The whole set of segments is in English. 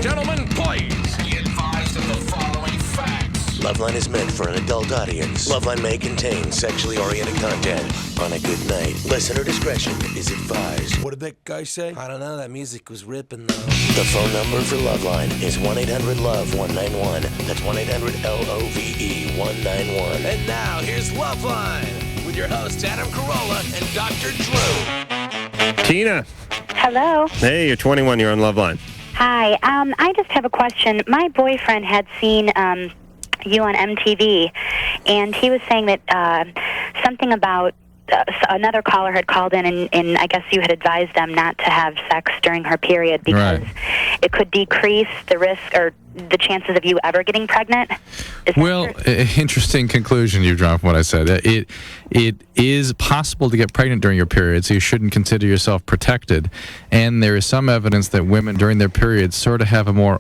Gentlemen, please be advised of the following facts. LoveLine is meant for an adult audience. LoveLine may contain sexually oriented content. On a good night, listener discretion is advised. What did that guy say? I don't know. That music was ripping, though. The phone number for LoveLine is 1-800-LOVE-191. That's 1-800-LOVE-191. And now, here's LoveLine with your hosts, Adam Carolla and Dr. Drew. Tina. Hello. Hey, you're 21. You're on LoveLine. Hi. I just have a question. My boyfriend had seen you on MTV, and he was saying that something about another caller had called in, and I guess you had advised them not to have sex during her period because it could decrease the risk or the chances of you ever getting pregnant. Well, interesting conclusion you've drawn from what I said. It is possible to get pregnant during your period, so you shouldn't consider yourself protected. And there is some evidence that women during their periods sort of have an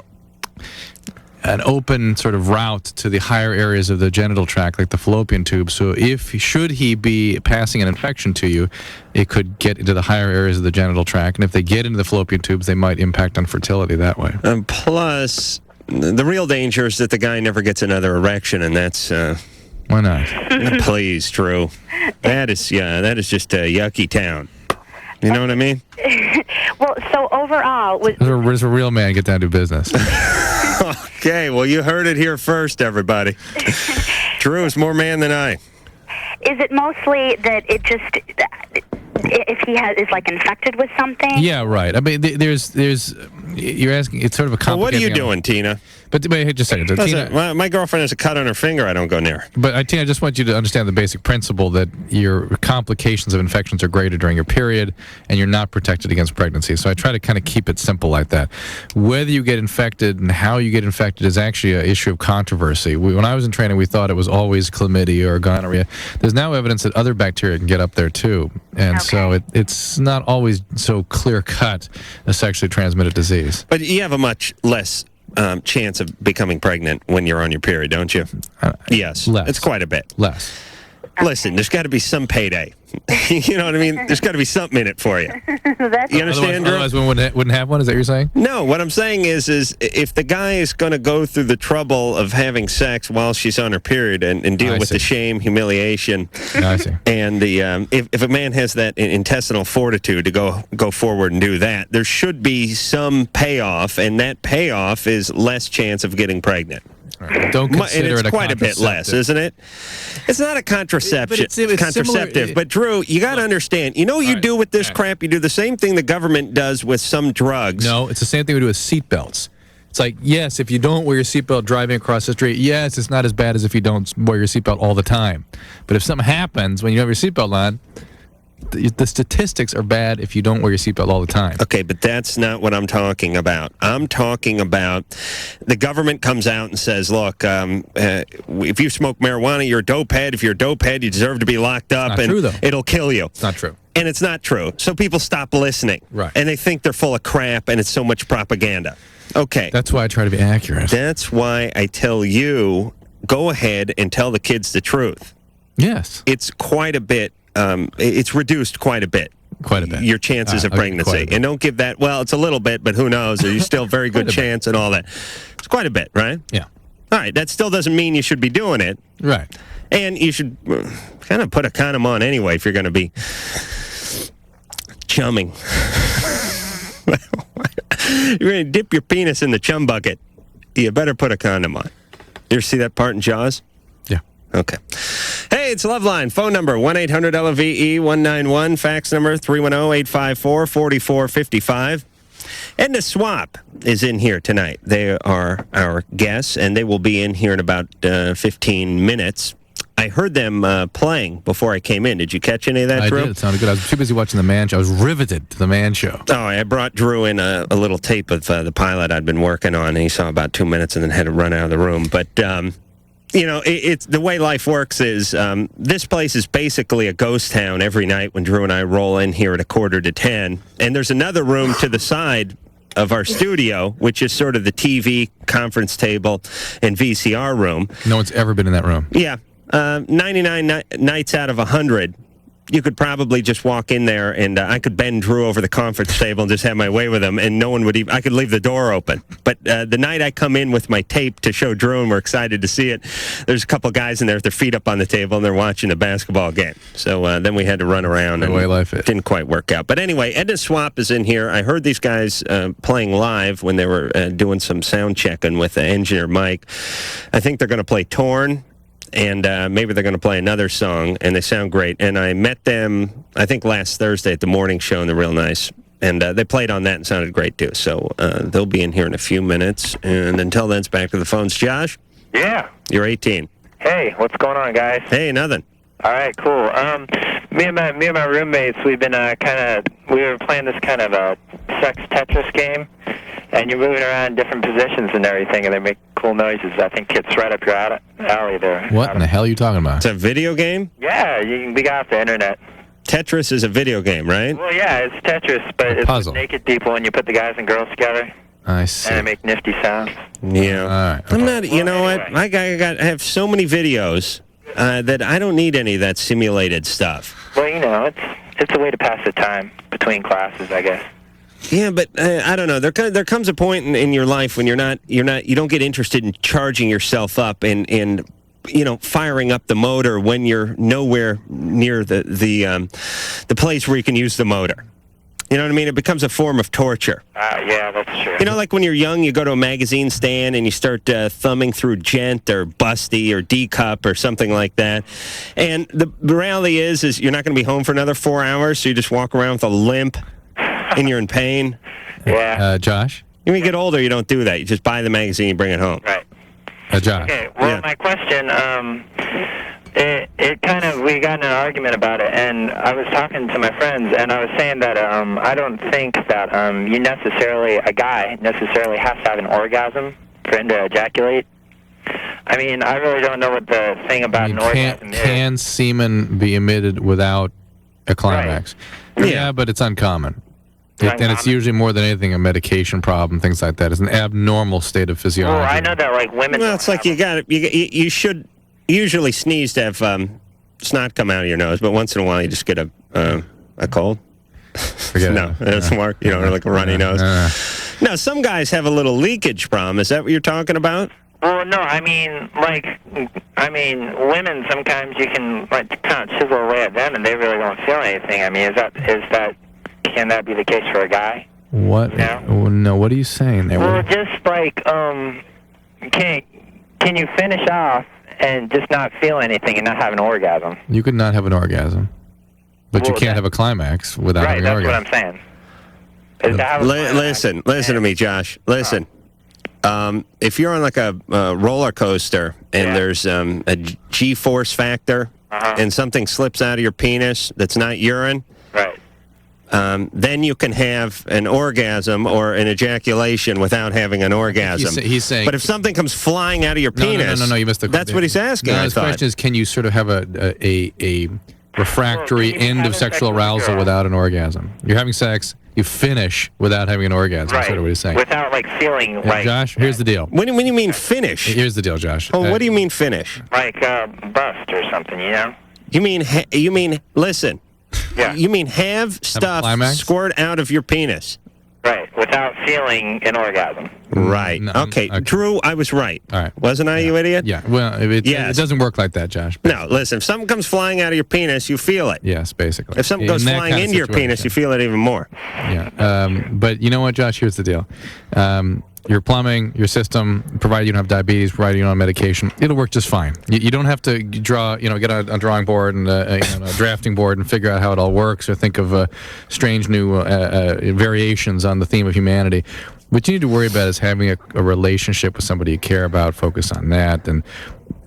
open sort of route to the higher areas of the genital tract, like the fallopian tube. So should he be passing an infection to you, it could get into the higher areas of the genital tract. And if they get into the fallopian tubes, they might impact on fertility that way. Plus, the real danger is that the guy never gets another erection, and that's... Why not? Please, Drew. That is just a yucky town. You know what I mean? Well, so overall... Where's a real man get down to business? Okay, well, you heard it here first, everybody. Drew is more man than I. Is it mostly that it just... if he is like infected with something? Yeah, right. I mean, there's you're asking, it's sort of a complicated... Well, what are you doing, Tina? But wait, just a second. Tina, my girlfriend has a cut on her finger. I don't go near. But Tina, I just want you to understand the basic principle that your complications of infections are greater during your period, and you're not protected against pregnancy. So I try to kind of keep it simple like that. Whether you get infected and how you get infected is actually an issue of controversy. When I was in training, we thought it was always chlamydia or gonorrhea. There's now evidence that other bacteria can get up there too, and so it's not always so clear-cut a sexually transmitted disease. But you have a much less chance of becoming pregnant when you're on your period, don't you? Yes. Less. It's quite a bit. Less. Listen, there's got to be some payday. You know what I mean? There's got to be something in it for you. You understand, Drew? Otherwise, we wouldn't have one? Is that what you're saying? No, what I'm saying is if the guy is going to go through the trouble of having sex while she's on her period and deal with the shame, humiliation, I see. And the if a man has that intestinal fortitude to go forward and do that, there should be some payoff, and that payoff is less chance of getting pregnant. Right. Don't consider it's it a quite a bit less, isn't it? It's not a contraception. It's contraceptive. But Drew, you got to understand. You know what you do with this crap? You do the same thing the government does with some drugs. No, it's the same thing we do with seatbelts. It's like, yes, if you don't wear your seatbelt driving across the street, yes, it's not as bad as if you don't wear your seatbelt all the time. But if something happens when you have your seatbelt on, the statistics are bad if you don't wear your seatbelt all the time. Okay, but that's not what I'm talking about. I'm talking about the government comes out and says, look, if you smoke marijuana, you're a dope head. If you're a dope head, you deserve to be locked up, and true, though. It'll kill you. It's not true. And it's not true. So people stop listening. Right. And they think they're full of crap, and it's so much propaganda. Okay. That's why I try to be accurate. That's why I tell you, go ahead and tell the kids the truth. Yes. It's quite a bit. It's reduced quite a bit. Quite a bit. Your chances of pregnancy. And don't give that, well, it's a little bit, but who knows? Are you still very good chance and all that? It's quite a bit, right? Yeah. All right. That still doesn't mean you should be doing it. Right. And you should kind of put a condom on anyway if you're going to be chumming. You're going to dip your penis in the chum bucket. You better put a condom on. You ever see that part in Jaws? Yeah. Okay. Hey, it's LoveLine. Phone number 1-800-LOVE-191. Fax number 310-854-4455. Edna Swap is in here tonight. They are our guests, and they will be in here in about 15 minutes. I heard them playing before I came in. Did you catch any of that, Drew? I did. It sounded good. I was too busy watching The Man Show. I was riveted to The Man Show. Oh, I brought Drew in a little tape of the pilot I'd been working on, and he saw about 2 minutes and then had to run out of the room. But, you know, it's the way life works is this place is basically a ghost town every night when Drew and I roll in here at 9:45. And there's another room to the side of our studio, which is sort of the TV conference table and VCR room. No one's ever been in that room. Yeah. 99 nights out of 100, you could probably just walk in there and I could bend Drew over the conference table and just have my way with him, and no one would even. I could leave the door open. But the night I come in with my tape to show Drew, and we're excited to see it, there's a couple guys in there with their feet up on the table and they're watching the basketball game. So then we had to run around. The way life is. Didn't quite work out. But anyway, Edna Swap is in here. I heard these guys playing live when they were doing some sound checking with engineer Mike. I think they're going to play Torn. And maybe they're going to play another song, and they sound great. And I met them, I think, last Thursday at the morning show, and they're real nice. And they played on that and sounded great, too. So they'll be in here in a few minutes. And until then, it's back to the phones. Josh? Yeah. You're 18. Hey, what's going on, guys? Hey, nothing. All right, cool. Me and my roommates, we were playing this kind of a sex Tetris game, and you're moving around different positions and everything, and they make cool noises. I think it's right up your alley there. What in the hell are you talking about? It's a video game? Yeah, we got off the internet. Tetris is a video game, right? Well, yeah, it's Tetris, but it's puzzle. with naked people, and you put the guys and girls together, I see. and they make nifty sounds. Yeah. All right. I'm not, you know what? Anyway. I have so many videos that I don't need any of that simulated stuff. Well, you know, it's a way to pass the time between classes, I guess. Yeah, but I don't know. There comes a point in your life when you don't get interested in charging yourself up and firing up the motor when you're nowhere near the place where you can use the motor. You know what I mean? It becomes a form of torture. Yeah, that's true. You know, like when you're young, you go to a magazine stand and you start thumbing through Gent or Busty or D-Cup or something like that. And the reality is you're not going to be home for another 4 hours, so you just walk around with a limp and you're in pain. Yeah. Josh? When you get older, you don't do that. You just buy the magazine and bring it home. Right. Josh? Okay, well, Yeah. my question, we got in an argument about it, and I was talking to my friends, and I was saying that I don't think that a guy necessarily has to have an orgasm for him to ejaculate. I mean, I really don't know what the thing about an orgasm is. Can semen be emitted without a climax? Right. Yeah, but it's uncommon. And it's uncommon? usually more than anything a medication problem, things like that. It's an abnormal state of physiology. Well, I know that, like, women... Well, it's like you should usually sneeze to have snot come out of your nose, but once in a while you just get a cold. Forget No, it. that's more, like a runny nose. No, some guys have a little leakage problem. Is that what you're talking about? Well, no, I mean, women, sometimes you can, like, kind of chisel away at them, and they really don't feel anything. I mean, can that be the case for a guy? What? No. No, what are you saying there? Well, just like, can you finish off and just not feel anything and not have an orgasm? You could not have an orgasm, but you Well, can't have a climax without Right, having an that's what orgasm. I'm saying. Is to have a climax Listen to me, Josh. Listen. If you're on like a roller coaster and Yeah. there's a G-force factor and something slips out of your penis that's not urine, Right. then you can have an orgasm or an ejaculation without having an orgasm. He's saying... But if something comes flying out of your penis, No, you missed the... that's what he's asking. No, I his thought. question is, can you sort of have a refractory Well, can you end have of sex sexual with a arousal girl? without an orgasm? You're having sex, you finish without having an orgasm. That's Right. sort of what he's saying. Without, like, feeling like... Josh, here's the deal. When do you mean finish? Here's the deal, Josh. Oh, what do you mean finish? Like, bust or something, you know? You mean listen. Yeah. You mean have stuff climax? squirt out of your penis? Right, without feeling an orgasm. Right. No, Okay. Drew, I was right. All right. Wasn't I, you idiot? Yeah, well, it Yes. doesn't work like that, Josh. No, listen, if something comes flying out of your penis, you feel it. Yes, basically. If something In goes that flying kind of into your penis, situation. you feel it even more. Yeah. But you know what, Josh? Here's the deal. Your plumbing, your system, provided you don't have diabetes, provided you don't have medication, it'll work just fine. You don't have to draw, get on a drawing board and a drafting board and figure out how it all works or think of strange new variations on the theme of humanity. What you need to worry about is having a relationship with somebody you care about, focus on that, and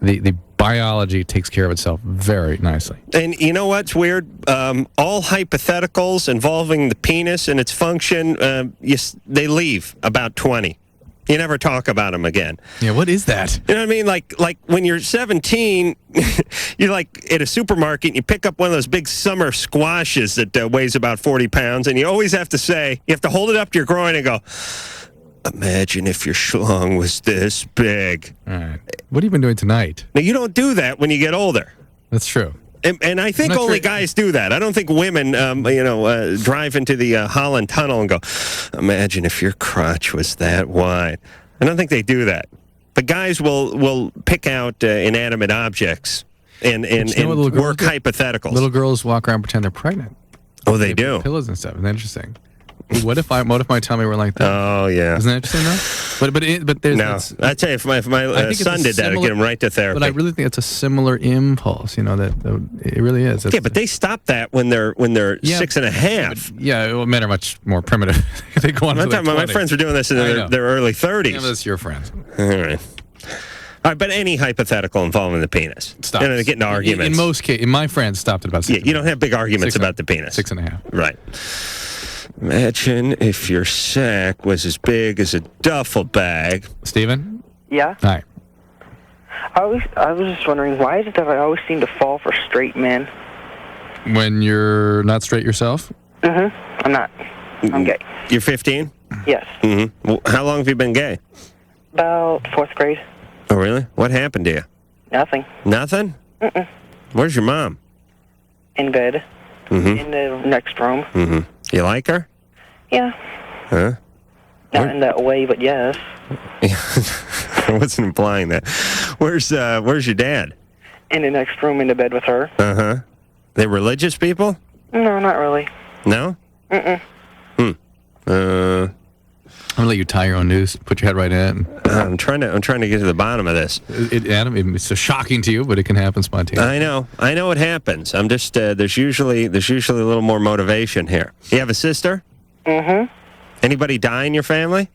the biology takes care of itself very nicely. And you know what's weird? All hypotheticals involving the penis and its function, they leave about 20. You never talk about them again. Yeah, what is that? You know what I mean? Like when you're 17, you're like at a supermarket and you pick up one of those big summer squashes that weighs about 40 pounds, and you always have to say, you have to hold it up to your groin and go, imagine if your schlong was this big. All right. What have you been doing tonight? Now, you don't do that when you get older. That's true. And I think I'm not only sure- guys do that. I don't think women, drive into the Holland Tunnel and go, imagine if your crotch was that wide. I don't think they do that. But guys will pick out inanimate objects and you know what little girls work do? hypotheticals. Little girls walk around and pretend they're pregnant. Oh, they do? Pillows and stuff. Isn't that interesting? What if my tummy were like that? Oh, yeah. Isn't that interesting, though? But there's... No. that's- I tell you, if my I think it's son a did that, I'd similar- get him right to therapy. But I really think it's a similar impulse, that it really is. yeah, but they stop that when they're Yeah, 6 and a half. Yeah, well, men are much more primitive. They go on I'm to their talking about my 20s. friends were doing this in I know. their early 30s. Yeah, that's your friends. All right. All right, but any hypothetical involving the penis. Stops. They get into arguments. In most cases, my friends stopped at about 6. Yeah, you don't have big arguments 6 about the penis. 6.5. Right. Imagine if your sack was as big as a duffel bag. Steven? Yeah. Hi. I was just wondering, why is it that I always seem to fall for straight men? When you're not straight yourself? I'm not. I'm gay. You're 15? Yes. Mm-hmm. Well, how long have you been gay? About 4th grade. Oh, really? What happened to you? Nothing. Nothing? Where's your mom? In bed. In the next room. You like her? Yeah. Huh? Not in that way, but yes. I wasn't implying that. Where's your dad? In the next room, in the bed with her. Uh-huh. They religious people? No, not really. No? I'm gonna let you tie your own noose. Put your head right in. I'm trying to get to the bottom of this. Adam, it's so shocking to you, but it can happen spontaneously. I know it happens. I'm just there's usually a little more motivation here. You have a sister? Anybody die in your family?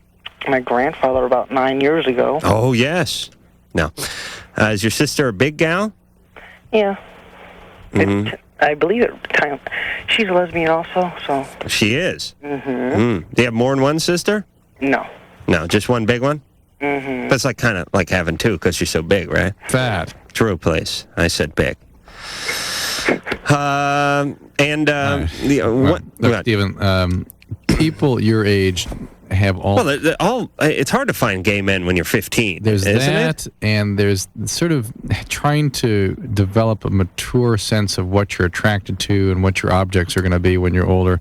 My grandfather about 9 years ago. Oh yes. No. Is your sister a big gal? Yeah. I believe at the time. She's a lesbian also, so. She is. Do you have more than one sister? No. No, just one big one. That's like kind of like having two because you're so big, right? Fat. True place. I said big. What? Look, Steven, people your age have all... Well, it's hard to find gay men when you're 15. There's isn't that, it? and there's sort of trying to develop a mature sense of what you're attracted to and what your objects are going to be when you're older.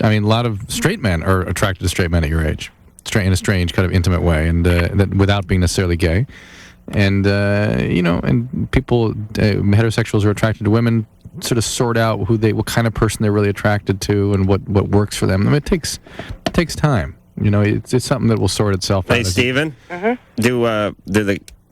I mean, a lot of straight men are attracted to straight men at your age, in a strange kind of intimate way, and that without being necessarily gay. And and people, heterosexuals are attracted to women, sort of sort out what kind of person they're really attracted to and what works for them. I mean, it takes time. It's something that will sort itself out. Hey, Steven, do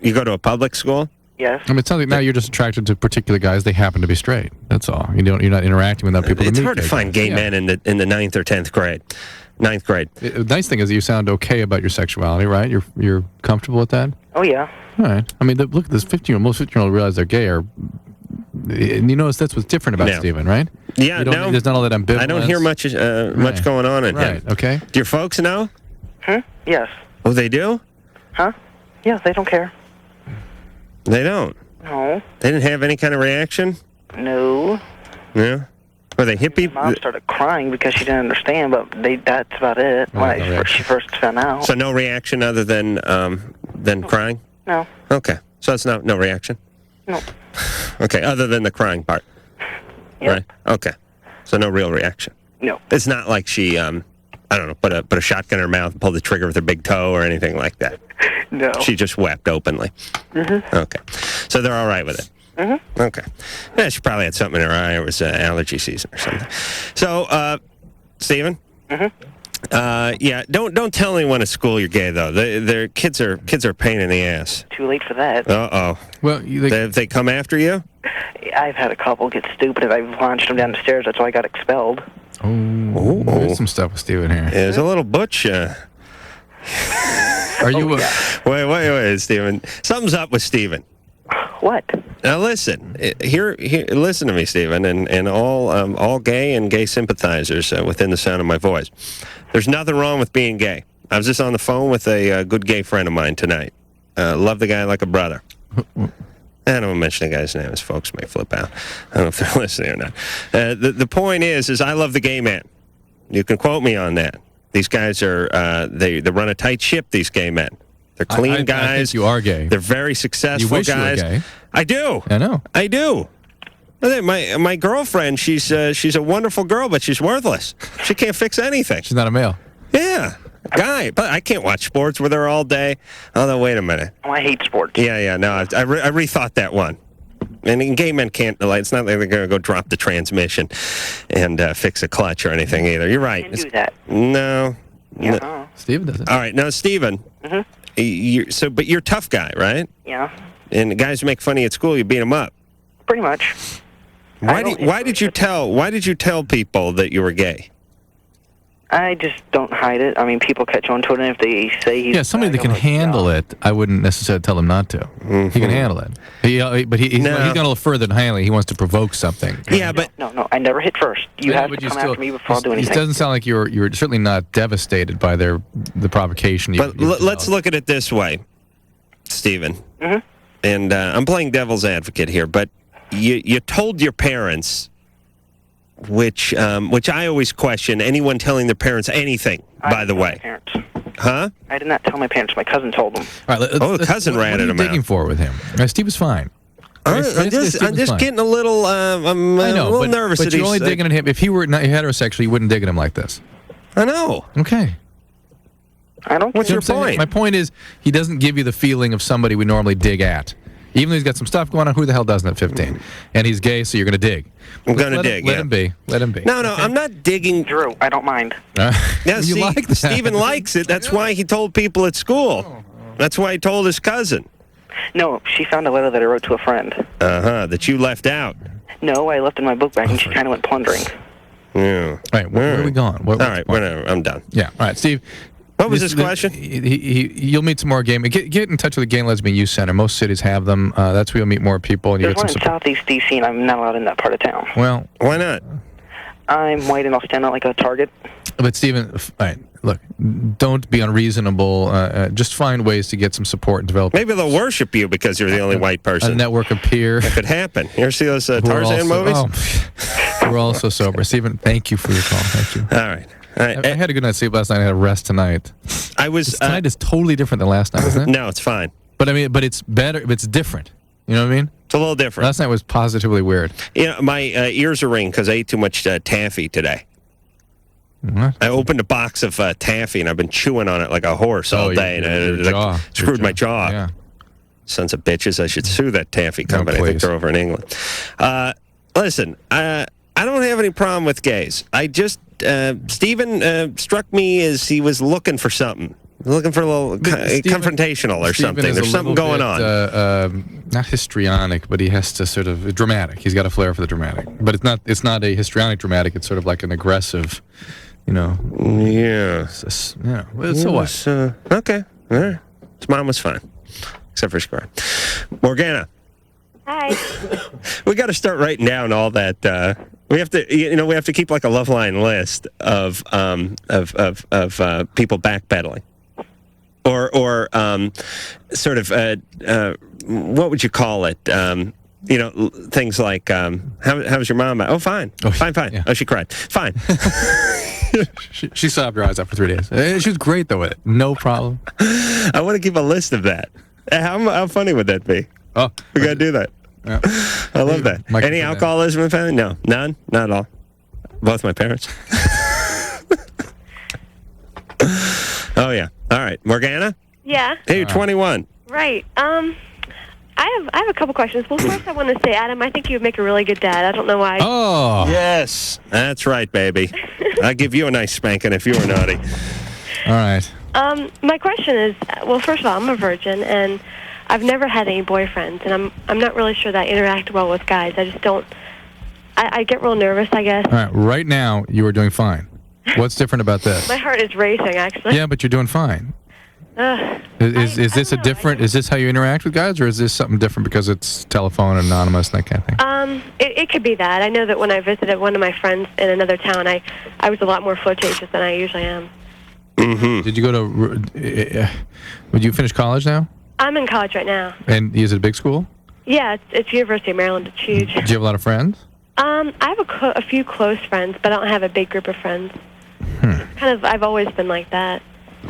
you go to a public school? Yes. I mean, it sounds like now you're just attracted to particular guys. They happen to be straight. That's all. You're not interacting with other people. It's meet hard to find gay men in the 9th or 10th grade. 9th grade. The nice thing is that you sound okay about your sexuality, right? You're comfortable with that? Oh, yeah. All right. I mean, look at this 15-year-old. Most 15-year-olds realize they're gay. And you notice that's what's different about No. Steven, right? Yeah, no. There's not all that ambivalence. I don't hear much going on in him. Right, okay. Do your folks know? Yes. Oh, they do? Huh? Yes, they don't care. They don't? No. They didn't have any kind of reaction? No. Yeah? Were they hippie? Mom started crying because she didn't understand, but that's about it. When she first found out. So no reaction other than crying? No. Okay. So it's no reaction? No. Okay, other than the crying part? Yep. Right? Okay. So no real reaction? No. It's not like she, I don't know, put a shotgun in her mouth and pulled the trigger with her big toe or anything like that? No. She just wept openly? Okay. So they're all right with it? Okay. Yeah, she probably had something in her eye. It was allergy season or something. So, Steven? Yeah, don't tell anyone at school you're gay, though. Their kids are a pain in the ass. Too late for that. Uh-oh. Well, Have they come after you? I've had a couple get stupid and I've launched them down the stairs. That's why I got expelled. there's some stuff with Steven here. There's a little butch. Are you... Wait, Steven. Something's up with Steven. What? Now listen, here, listen to me, Steven, and all gay and gay sympathizers within the sound of my voice. There's nothing wrong with being gay. I was just on the phone with a good gay friend of mine tonight. Love the guy like a brother. I don't mention the guy's name, as folks may flip out. I don't know if they're listening or not. The point is I love the gay man. You can quote me on that. These guys are they run a tight ship. These gay men. They're clean guys. I think you are gay. They're very successful You wish guys. you were gay. I do. I know. I do. My girlfriend, she's a wonderful girl, but she's worthless. She can't fix anything. She's not a male. Yeah, guy, but I can't watch sports with her all day. Although, wait a minute. Oh, I hate sports. Yeah, no, I rethought that one. And gay men can't, like, it's not like they're going to go drop the transmission and fix a clutch or anything either. You're right. I can do that. No. Yeah. No. Steven does it. All right, now, Steven, but you're a tough guy, right? Yeah. And the guys who make fun of you at school, you beat them up. Pretty much. Why did you tell people that you were gay? I just don't hide it. I mean, people catch on to it, and if they say he's... Yeah, somebody that can handle it, I wouldn't necessarily tell him not to. Mm-hmm. He can handle it. But he's going a little further than handling. He wants to provoke something. Yeah, but... No, I never hit first. You have to come after me before I'll do anything. It doesn't sound like you're certainly not devastated by the provocation. But let's look at it this way, Stephen. Mm-hmm. And I'm playing devil's advocate here, but you told your parents... Which I always question anyone telling their parents anything, by the way. Huh? I did not tell my parents. My cousin told them. All right, the cousin ratted him out. What are you digging for with him? Steve is fine. I'm just getting a little, I'm I know, a little nervous. But you're only digging at him. If he were not heterosexual, you wouldn't dig at him like this. I know. Okay. I don't. What's your point? My point is, he doesn't give you the feeling of somebody we normally dig at. Even though he's got some stuff going on, who the hell doesn't at 15? And he's gay, so you're going to dig. I'm going to dig, Let him be. Let him be. No, okay. I'm not digging. Drew, I don't mind. Yeah, see, like that. Steven likes it. That's why he told people at school. That's why he told his cousin. No, she found a letter that I wrote to a friend. That you left out. No, I left in my book bag, and she kind of went plundering. Yeah. All right, where are we going? All right, I'm done. Yeah, all right, Steve. What was his question? You'll meet some more gay men. Get in touch with the Gay and Lesbian Youth Center. Most cities have them. That's where you'll meet more people. And you There's get one some in support. Southeast D.C., and I'm not allowed in that part of town. Well, why not? I'm white, and I'll stand out like a target. But, Stephen, all right, look, don't be unreasonable. Just find ways to get some support and develop. Maybe they'll worship you because you're the only white person. A network of peer. That could happen. You ever see those Tarzan movies? We're all so sober. Stephen, thank you for your call. Thank you. All right. I had a good night's sleep last night. I had a rest tonight. Tonight is totally different than last night, isn't it? No, it's fine. But it's better. It's different. You know what I mean? It's a little different. Last night was positively weird. My ears are ringing because I ate too much taffy today. What? I opened a box of taffy and I've been chewing on it like a horse all day. Your screwed my jaw up. Yeah. Sons of bitches. I should sue that taffy company. I think they're over in England. Listen, I don't have any problem with gays. I just, Stephen struck me as he was looking for something. Looking for a little confrontational or something. There's something going on. Not histrionic, but he has to sort of dramatic. He's got a flair for the dramatic. But it's not a histrionic dramatic. It's sort of like an aggressive, Yeah. So what? Okay. All right. His mom was fine, except for Scar. Morgana. Hi. We got to start writing down all that. We have to, we have to keep like a LoveLine list of people backpedaling, or sort of what would you call it? Things like how's your mom? Oh, fine. Fine. Yeah. Oh, she cried. Fine. she sobbed her eyes out for 3 days. She was great though with it. No problem. I want to keep a list of that. How funny would that be? Oh, we got to do that. Yeah. I love that. Any alcoholism in the family? No. None? Not at all. Both my parents. Oh, yeah. All right. Morgana? Yeah. Hey, you're 21. Right. I have a couple questions. Well, first I want to say, Adam, I think you would make a really good dad. I don't know why. Oh. Yes. That's right, baby. I'll give you a nice spanking if you were naughty. All right. My question is, well, first of all, I'm a virgin, and I've never had any boyfriends, and I'm not really sure that I interact well with guys. I just don't. I get real nervous, I guess. All right. Right now, you are doing fine. What's different about this? My heart is racing, actually. Yeah, but you're doing fine. Is this a different? Is this how you interact with guys, or is this something different because it's telephone, anonymous, and that kind of thing? It could be that. I know that when I visited one of my friends in another town, I was a lot more flirtatious than I usually am. Mm-hmm. Did you go to? Would you finish college now? I'm in college right now. And is it a big school? Yeah, it's University of Maryland. It's huge. Do you have a lot of friends? I have a few close friends, but I don't have a big group of friends. I've always been like that.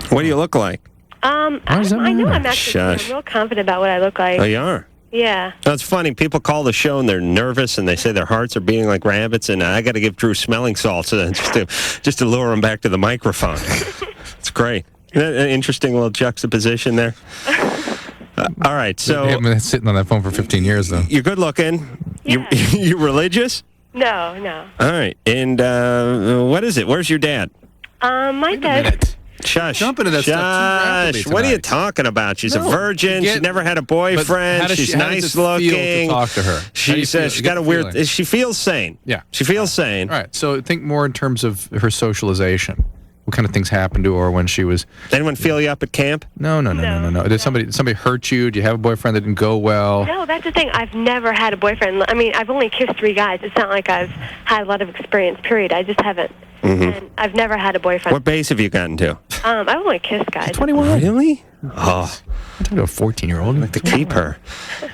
What do you look like? I know I'm actually I'm real confident about what I look like. Oh, you are? Yeah. No, it's funny. People call the show and they're nervous and they say their hearts are beating like rabbits, and I got to give Drew smelling salts just to lure him back to the microphone. It's great. Isn't that an interesting little juxtaposition there? All right, so You haven't been sitting on that phone for 15 years, though. you're good looking. Yeah. You religious? No. All right, and what is it? Where's your dad? My dad. Shush. Jump into that stuff too rapidly Shush. What are you tonight. talking about? She's a No, virgin. She's never had a boyfriend. She's nice looking. Feel to talk to her? She says she's got a weird. feeling? She feels sane. Yeah. She feels sane. All right, so think more in terms of her socialization. What kind of things happened to her when she was... Anyone feel you up at camp? No. Did somebody hurt you? Do you have a boyfriend that didn't go well? No, that's the thing. I've never had a boyfriend. I mean, I've only kissed 3 guys. It's not like I've had a lot of experience, period. I just haven't. And I've never had a boyfriend. What base have you gotten to? I've only kissed guys. 21. Really? Oh, I'm talking to a 14-year-old. I'd like to keep her.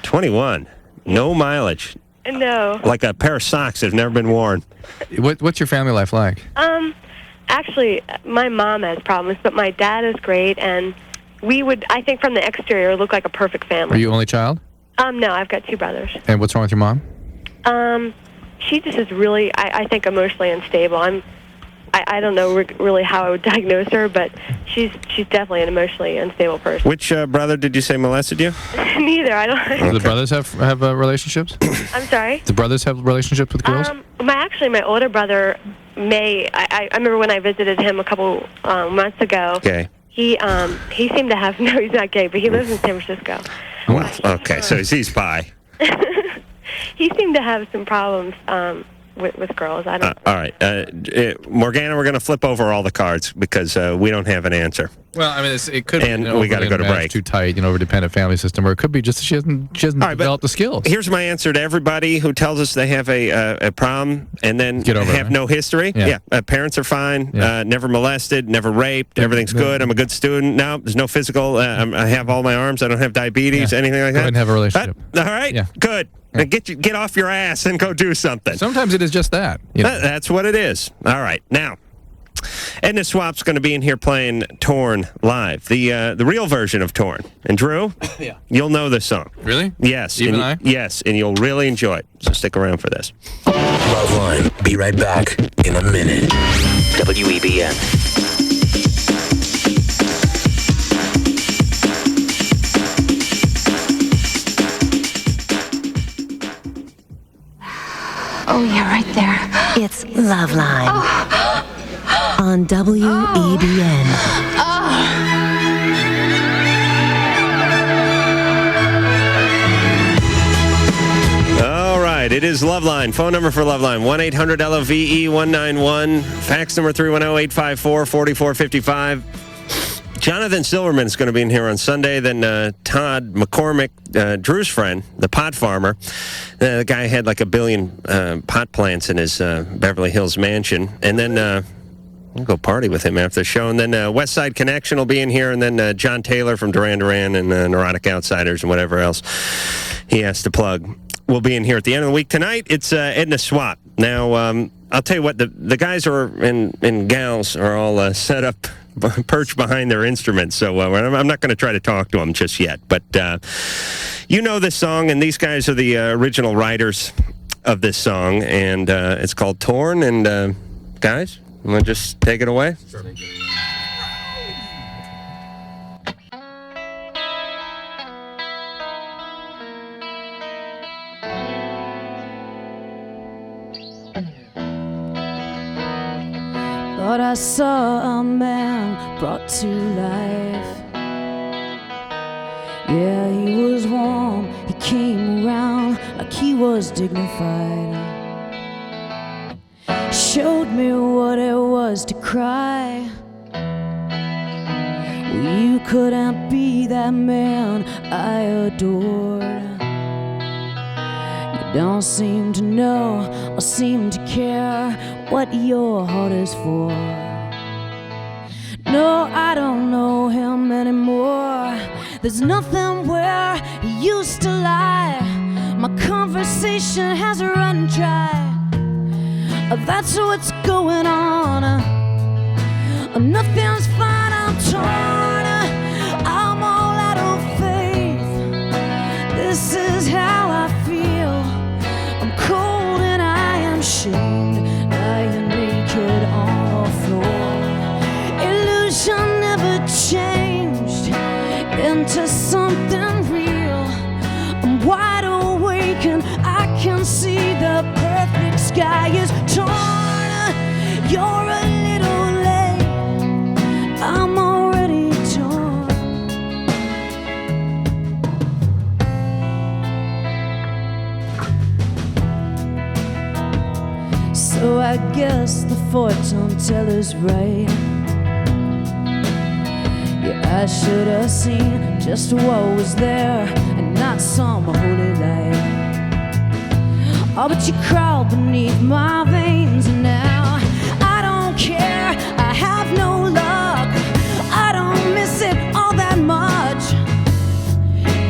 21. No mileage. No. Like a pair of socks that have never been worn. What's your family life like? Actually, my mom has problems, but my dad is great, and we would, I think from the exterior, look like a perfect Are family. you only child? No, I've got 2 brothers. And what's wrong with your mom? She just is really, I think, emotionally unstable. I don't know really how I would diagnose her, but she's definitely an emotionally unstable person. Which brother did you say molested you? Neither. I don't. Do the brothers have relationships? I'm sorry. Do brothers have relationships with girls? My older brother may. I remember when I visited him a couple months ago. Okay. He seemed to have no. He's not gay, but he lives in San Francisco. Well, okay, so he's bi. He seemed to have some problems with girls. I don't. All right, Morgana, we're going to flip over all the cards because we don't have an answer. Well, I mean, it could And be we gotta go to break. Too tight, over dependent family system, or it could be just she hasn't All right, developed the skills. Here's my answer to everybody who tells us they have a problem and then Get over it, have right? no history. Yeah. Parents are fine. Yeah. Never molested. Never raped. Everything's good. I'm a good student. No, there's no physical. I have all my arms. I don't have diabetes. Yeah. Anything like Go that. ahead and have a relationship. All right. Yeah. Good. Now get off your ass and go do something. Sometimes it is just that. That's what it is. All right. Now, Edna Swap's going to be in here playing Torn live, the real version of Torn. And Drew, you'll know this song. Really? Yes. Even and, I? Yes, and you'll really enjoy it. So stick around for this. LoveLine. Be right back in a minute. WEBN. Oh, yeah, right there. It's LoveLine on WEBN. All right, it is LoveLine. Phone number for LoveLine, 1-800-LOVE-191. Fax number 310-854-4455. Jonathan Silverman is going to be in here on Sunday. Then Todd McCormick, Drew's friend, the pot farmer. The guy had like 1 billion pot plants in his Beverly Hills mansion. And then we'll go party with him after the show. And then West Side Connection will be in here. And then John Taylor from Duran Duran and Neurotic Outsiders and whatever else he has to plug will be in here at the end of the week. Tonight, it's Edna Swap. Now, I'll tell you what, the guys are and gals are all set up, perched behind their instruments. So I'm not going to try to talk to them just yet. But you know this song, and these guys are the original writers of this song. And it's called Torn. And guys, you want to just take it away? Sure. Thought I saw a man brought to life. Yeah, he was warm, he came around like he was dignified. Showed me what it was to cry. Well, you couldn't be that man I adored. You don't seem to know or seem to care what your heart is for. No, I don't know him anymore. There's nothing where he used to lie. My conversation has run dry. That's what's going on. Nothing's fine, I'm torn. I'm all out of faith. This is I guess the fortune teller's right. Yeah, I should have seen just what was there and not some holy light. Oh, but you crawled beneath my veins and now I don't care, I have no luck, I don't miss it all that much.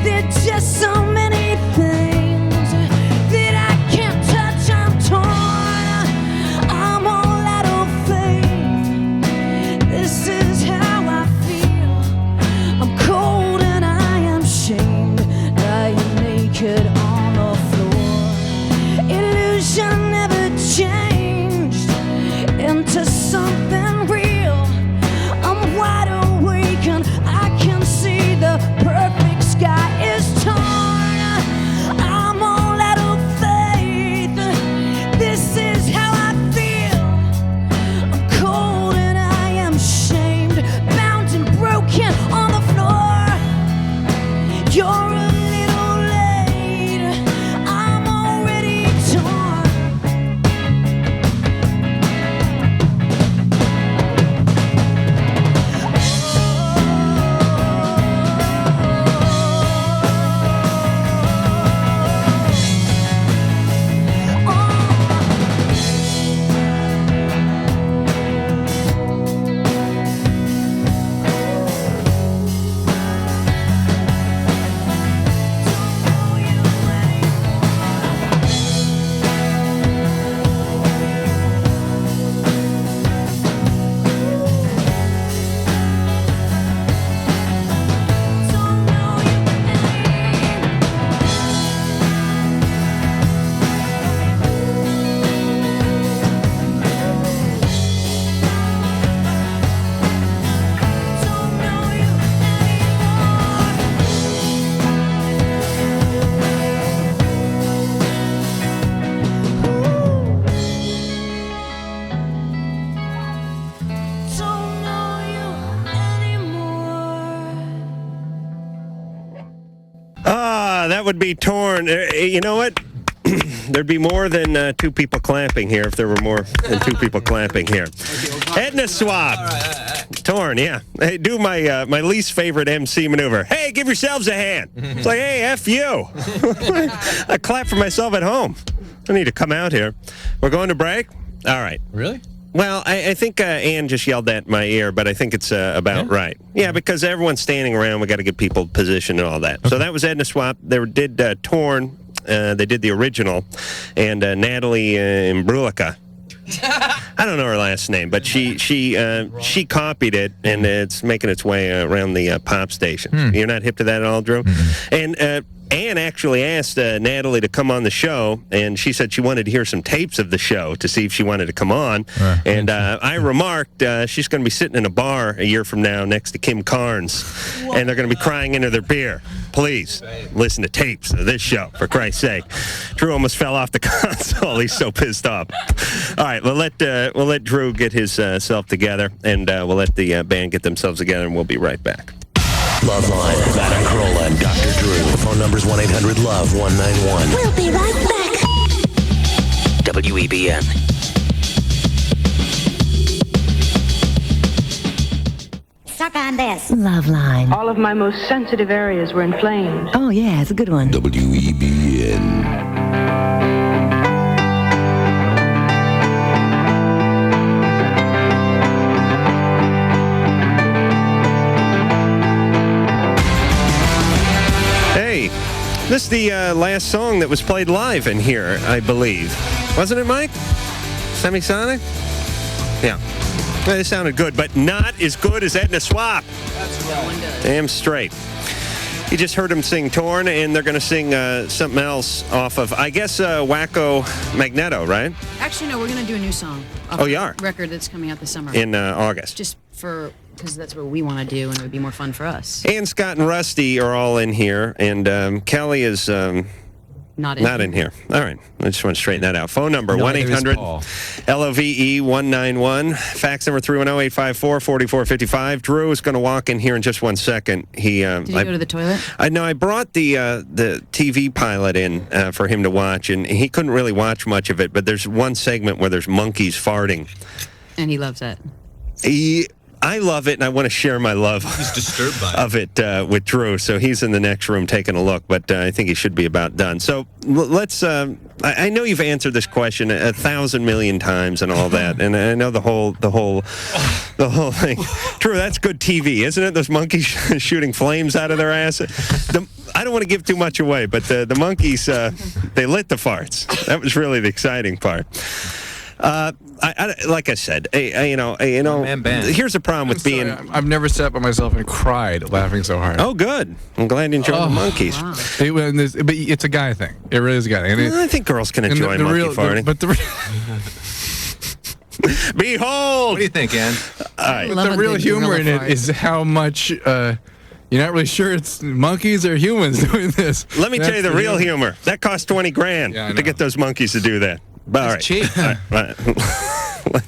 There's just so many things that I can't touch. I'm torn, I'm all out of faith. This is how I feel. I'm cold and I am shamed. I am naked on the floor. Illusion never changed into something real. I'm wide awake and I can see the perfect sky is torn. I'm all out of faith. This is how I feel. I'm cold and I am shamed, bound and broken on the floor. You're a little late. I'm already torn. Don't know you anymore. Ah, that would be Torn. You know what? There'd be more than two people clapping here if there were more than two people clapping here. Edna Swap. Torn, yeah. Hey, do my my least favorite MC maneuver. Hey, give yourselves a hand. It's like, hey, F you. I clap for myself at home. I need to come out here. We're going to break? All right. Really? Well, I think Ann just yelled that in my ear, but I think it's about right. Yeah, because everyone's standing around. We got to get people positioned and all that. Okay. So that was Edna Swap. They did Torn. They did the original. And Natalie Imbruglia. I don't know her last name, but she copied it, and it's making its way around the pop station. You're not hip to that at all, Drew? And Ann actually asked Natalie to come on the show, and she said she wanted to hear some tapes of the show to see if she wanted to come on. And I remarked she's going to be sitting in a bar a year from now next to Kim Carnes, and they're going to be crying into their beer. Please listen to tapes of this show, for Christ's sake. Drew almost fell off the console. He's so pissed off. All right, we'll let Drew get his self together, and we'll let the band get themselves together, and we'll be right back. LoveLine, Adam Carolla and Dr. Drew. Phone number's 1-800-LOVE-191. We'll be right back. WEBN. Suck on this. LoveLine. All of my most sensitive areas were inflamed. Oh, yeah, it's a good one. WEBN. This is the last song that was played live in here, I believe. Wasn't it, Mike? Semisonic? Yeah. Well, it sounded good, but not as good as Edna Swap. That's right. Damn straight. You just heard them sing Torn, and they're going to sing something else off of, I guess, Wacko Magneto, right? Actually, no, we're going to do a new song. Oh, you are? Record that's coming out this summer. In August. Just because that's what we want to do, and it would be more fun for us. And Scott and Rusty are all in here, and Kelly is Not in Not in here. All right. I just want to straighten that out. Phone number, Neither is 1-800 Paul. LOVE191. Fax number 310-854-4455. Drew is going to walk in here in just 1 second. Did you go to the toilet? I brought the TV pilot in for him to watch, and he couldn't really watch much of it, but there's one segment where there's monkeys farting. And he loves that. I love it, and I want to share my love He's disturbed by of it with Drew. So he's in the next room taking a look, but I think he should be about done. So let's. I know you've answered this question 1,000 million times and all that, and I know the whole thing. Drew, that's good TV, isn't it? Those monkeys shooting flames out of their ass. I don't want to give too much away, but the monkeys they lit the farts. That was really the exciting part. Like I said, here's the problem with being. I've never sat by myself and cried laughing so hard. Oh, good. I'm glad you enjoyed the monkeys. Wow. But it's a guy thing. It really is a guy thing. And I think girls can enjoy monkey farting. Behold! What do you think, Ann? All right. Love the a real good humor gorilla in it fart. is how much you're not really sure it's monkeys or humans doing this. Let me tell you the real humor. That cost $20,000 Yeah, I to know. get those monkeys to do that. But, all right. cheap. All right.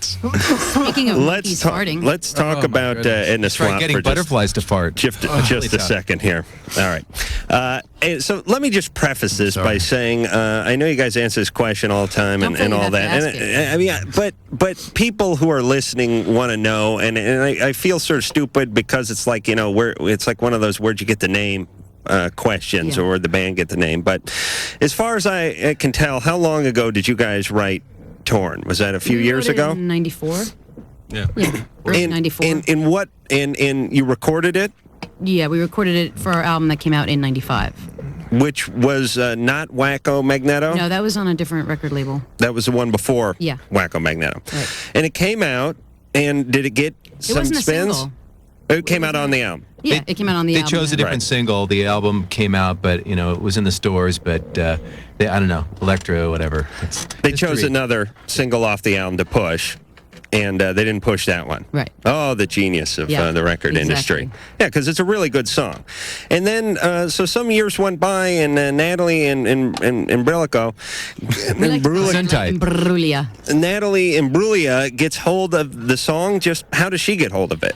Speaking of monkeys farting. Let's talk Oh, my about goodness. Edna Try Swap getting for butterflies to fart. just a tough. second here. All right. So let me just preface this by saying I know you guys answer this question all the time Don't feel and you all have to that. ask it. I mean, but people who are listening want to know, and I feel sort of stupid because it's like it's like one of those where'd you get the name questions, Yeah. or the band get the name. But as far as I can tell, how long ago did you guys write Torn? Was that a few years ago? In 94? Yeah. Yeah. Early 94. In what? And you recorded it, Yeah, we recorded it for our album that came out in 95. which was not Wacko Magneto? No, that was on a different record label. That was the one before Yeah. Wacko Magneto. Right. And it came out, and did it get some wasn't a spins? single. It came out on the album. Yeah, it came out on the They album. chose a different single. The album came out, but it was in the stores. But I don't know, Electro, whatever. They chose another single off the album to push, and they didn't push that one. Right. Oh, the genius of the record industry. exactly. Yeah, because it's a really good song. And then, so some years went by, and Natalie and Brilico, Imbruglia. Natalie Imbruglia gets hold of the song. Just how does she get hold of it?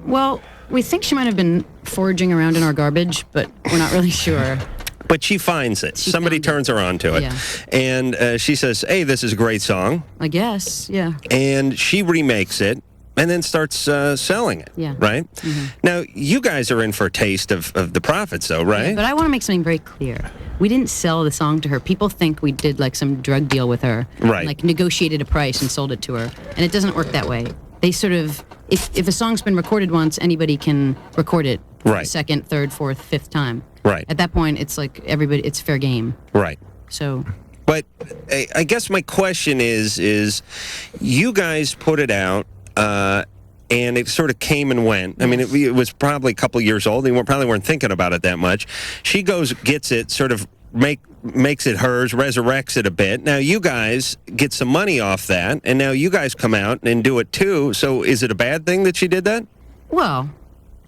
Well, we think she might have been foraging around in our garbage, but we're not really sure. But she finds it. Somebody turns her on to it. Yeah. And she says, hey, this is a great song. I guess, yeah. And she remakes it and then starts selling it. Yeah. Right? Now, you guys are in for a taste of the profits, though, right? Yeah, but I want to make something very clear. We didn't sell the song to her. People think we did like some drug deal with her. Right. Like negotiated a price and sold it to her. And it doesn't work that way. They sort of, if a song's been recorded once, anybody can record it Right. second, third, fourth, fifth time. Right. At that point, it's like everybody, it's fair game. Right. So. But I guess my question is you guys put it out, and it sort of came and went. I mean, it was probably a couple years old. You probably weren't thinking about it that much. She goes, gets it, sort of makes it hers, resurrects it a bit. Now you guys get some money off that, and now you guys come out and do it too. So is it a bad thing that she did that? Well,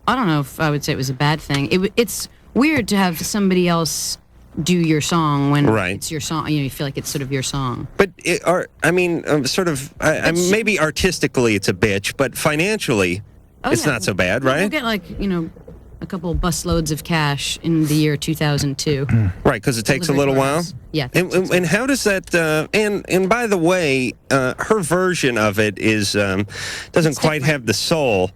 I don't know if I would say it was a bad thing. It's weird to have somebody else do your song when it's your song. You feel like it's sort of your song. But maybe artistically it's a bitch, but financially it's not so bad, right? We'll get like a couple busloads of cash in the year 2002. Right, because it takes a little while. Yeah. And how does that? And by the way, her version of it is doesn't quite have the soul.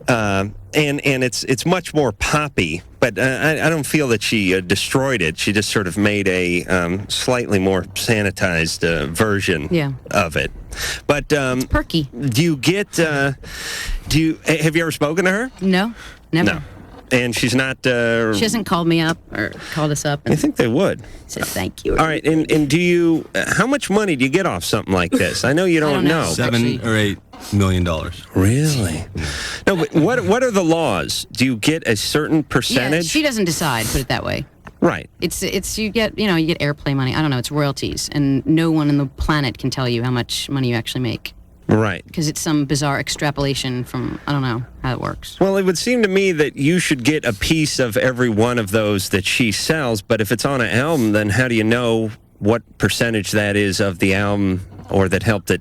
And it's much more poppy, but I don't feel that she destroyed it. She just sort of made a slightly more sanitized version of it. But it's perky. Do you get? Have you ever spoken to her? No, never. No. And she's not. She hasn't called me up or called us up. I think they would. Said thank you. All right, and do you? How much money do you get off something like this? I know you don't know. $7 or $8 million. Really? No, but what are the laws? Do you get a certain percentage? Yeah, she doesn't decide. Put it that way. Right. It's you get airplay money. I don't know. It's royalties, and no one on the planet can tell you how much money you actually make. Right. Because it's some bizarre extrapolation from, I don't know how it works. Well, it would seem to me that you should get a piece of every one of those that she sells, but if it's on an album, then how do you know what percentage that is of the album or that helped it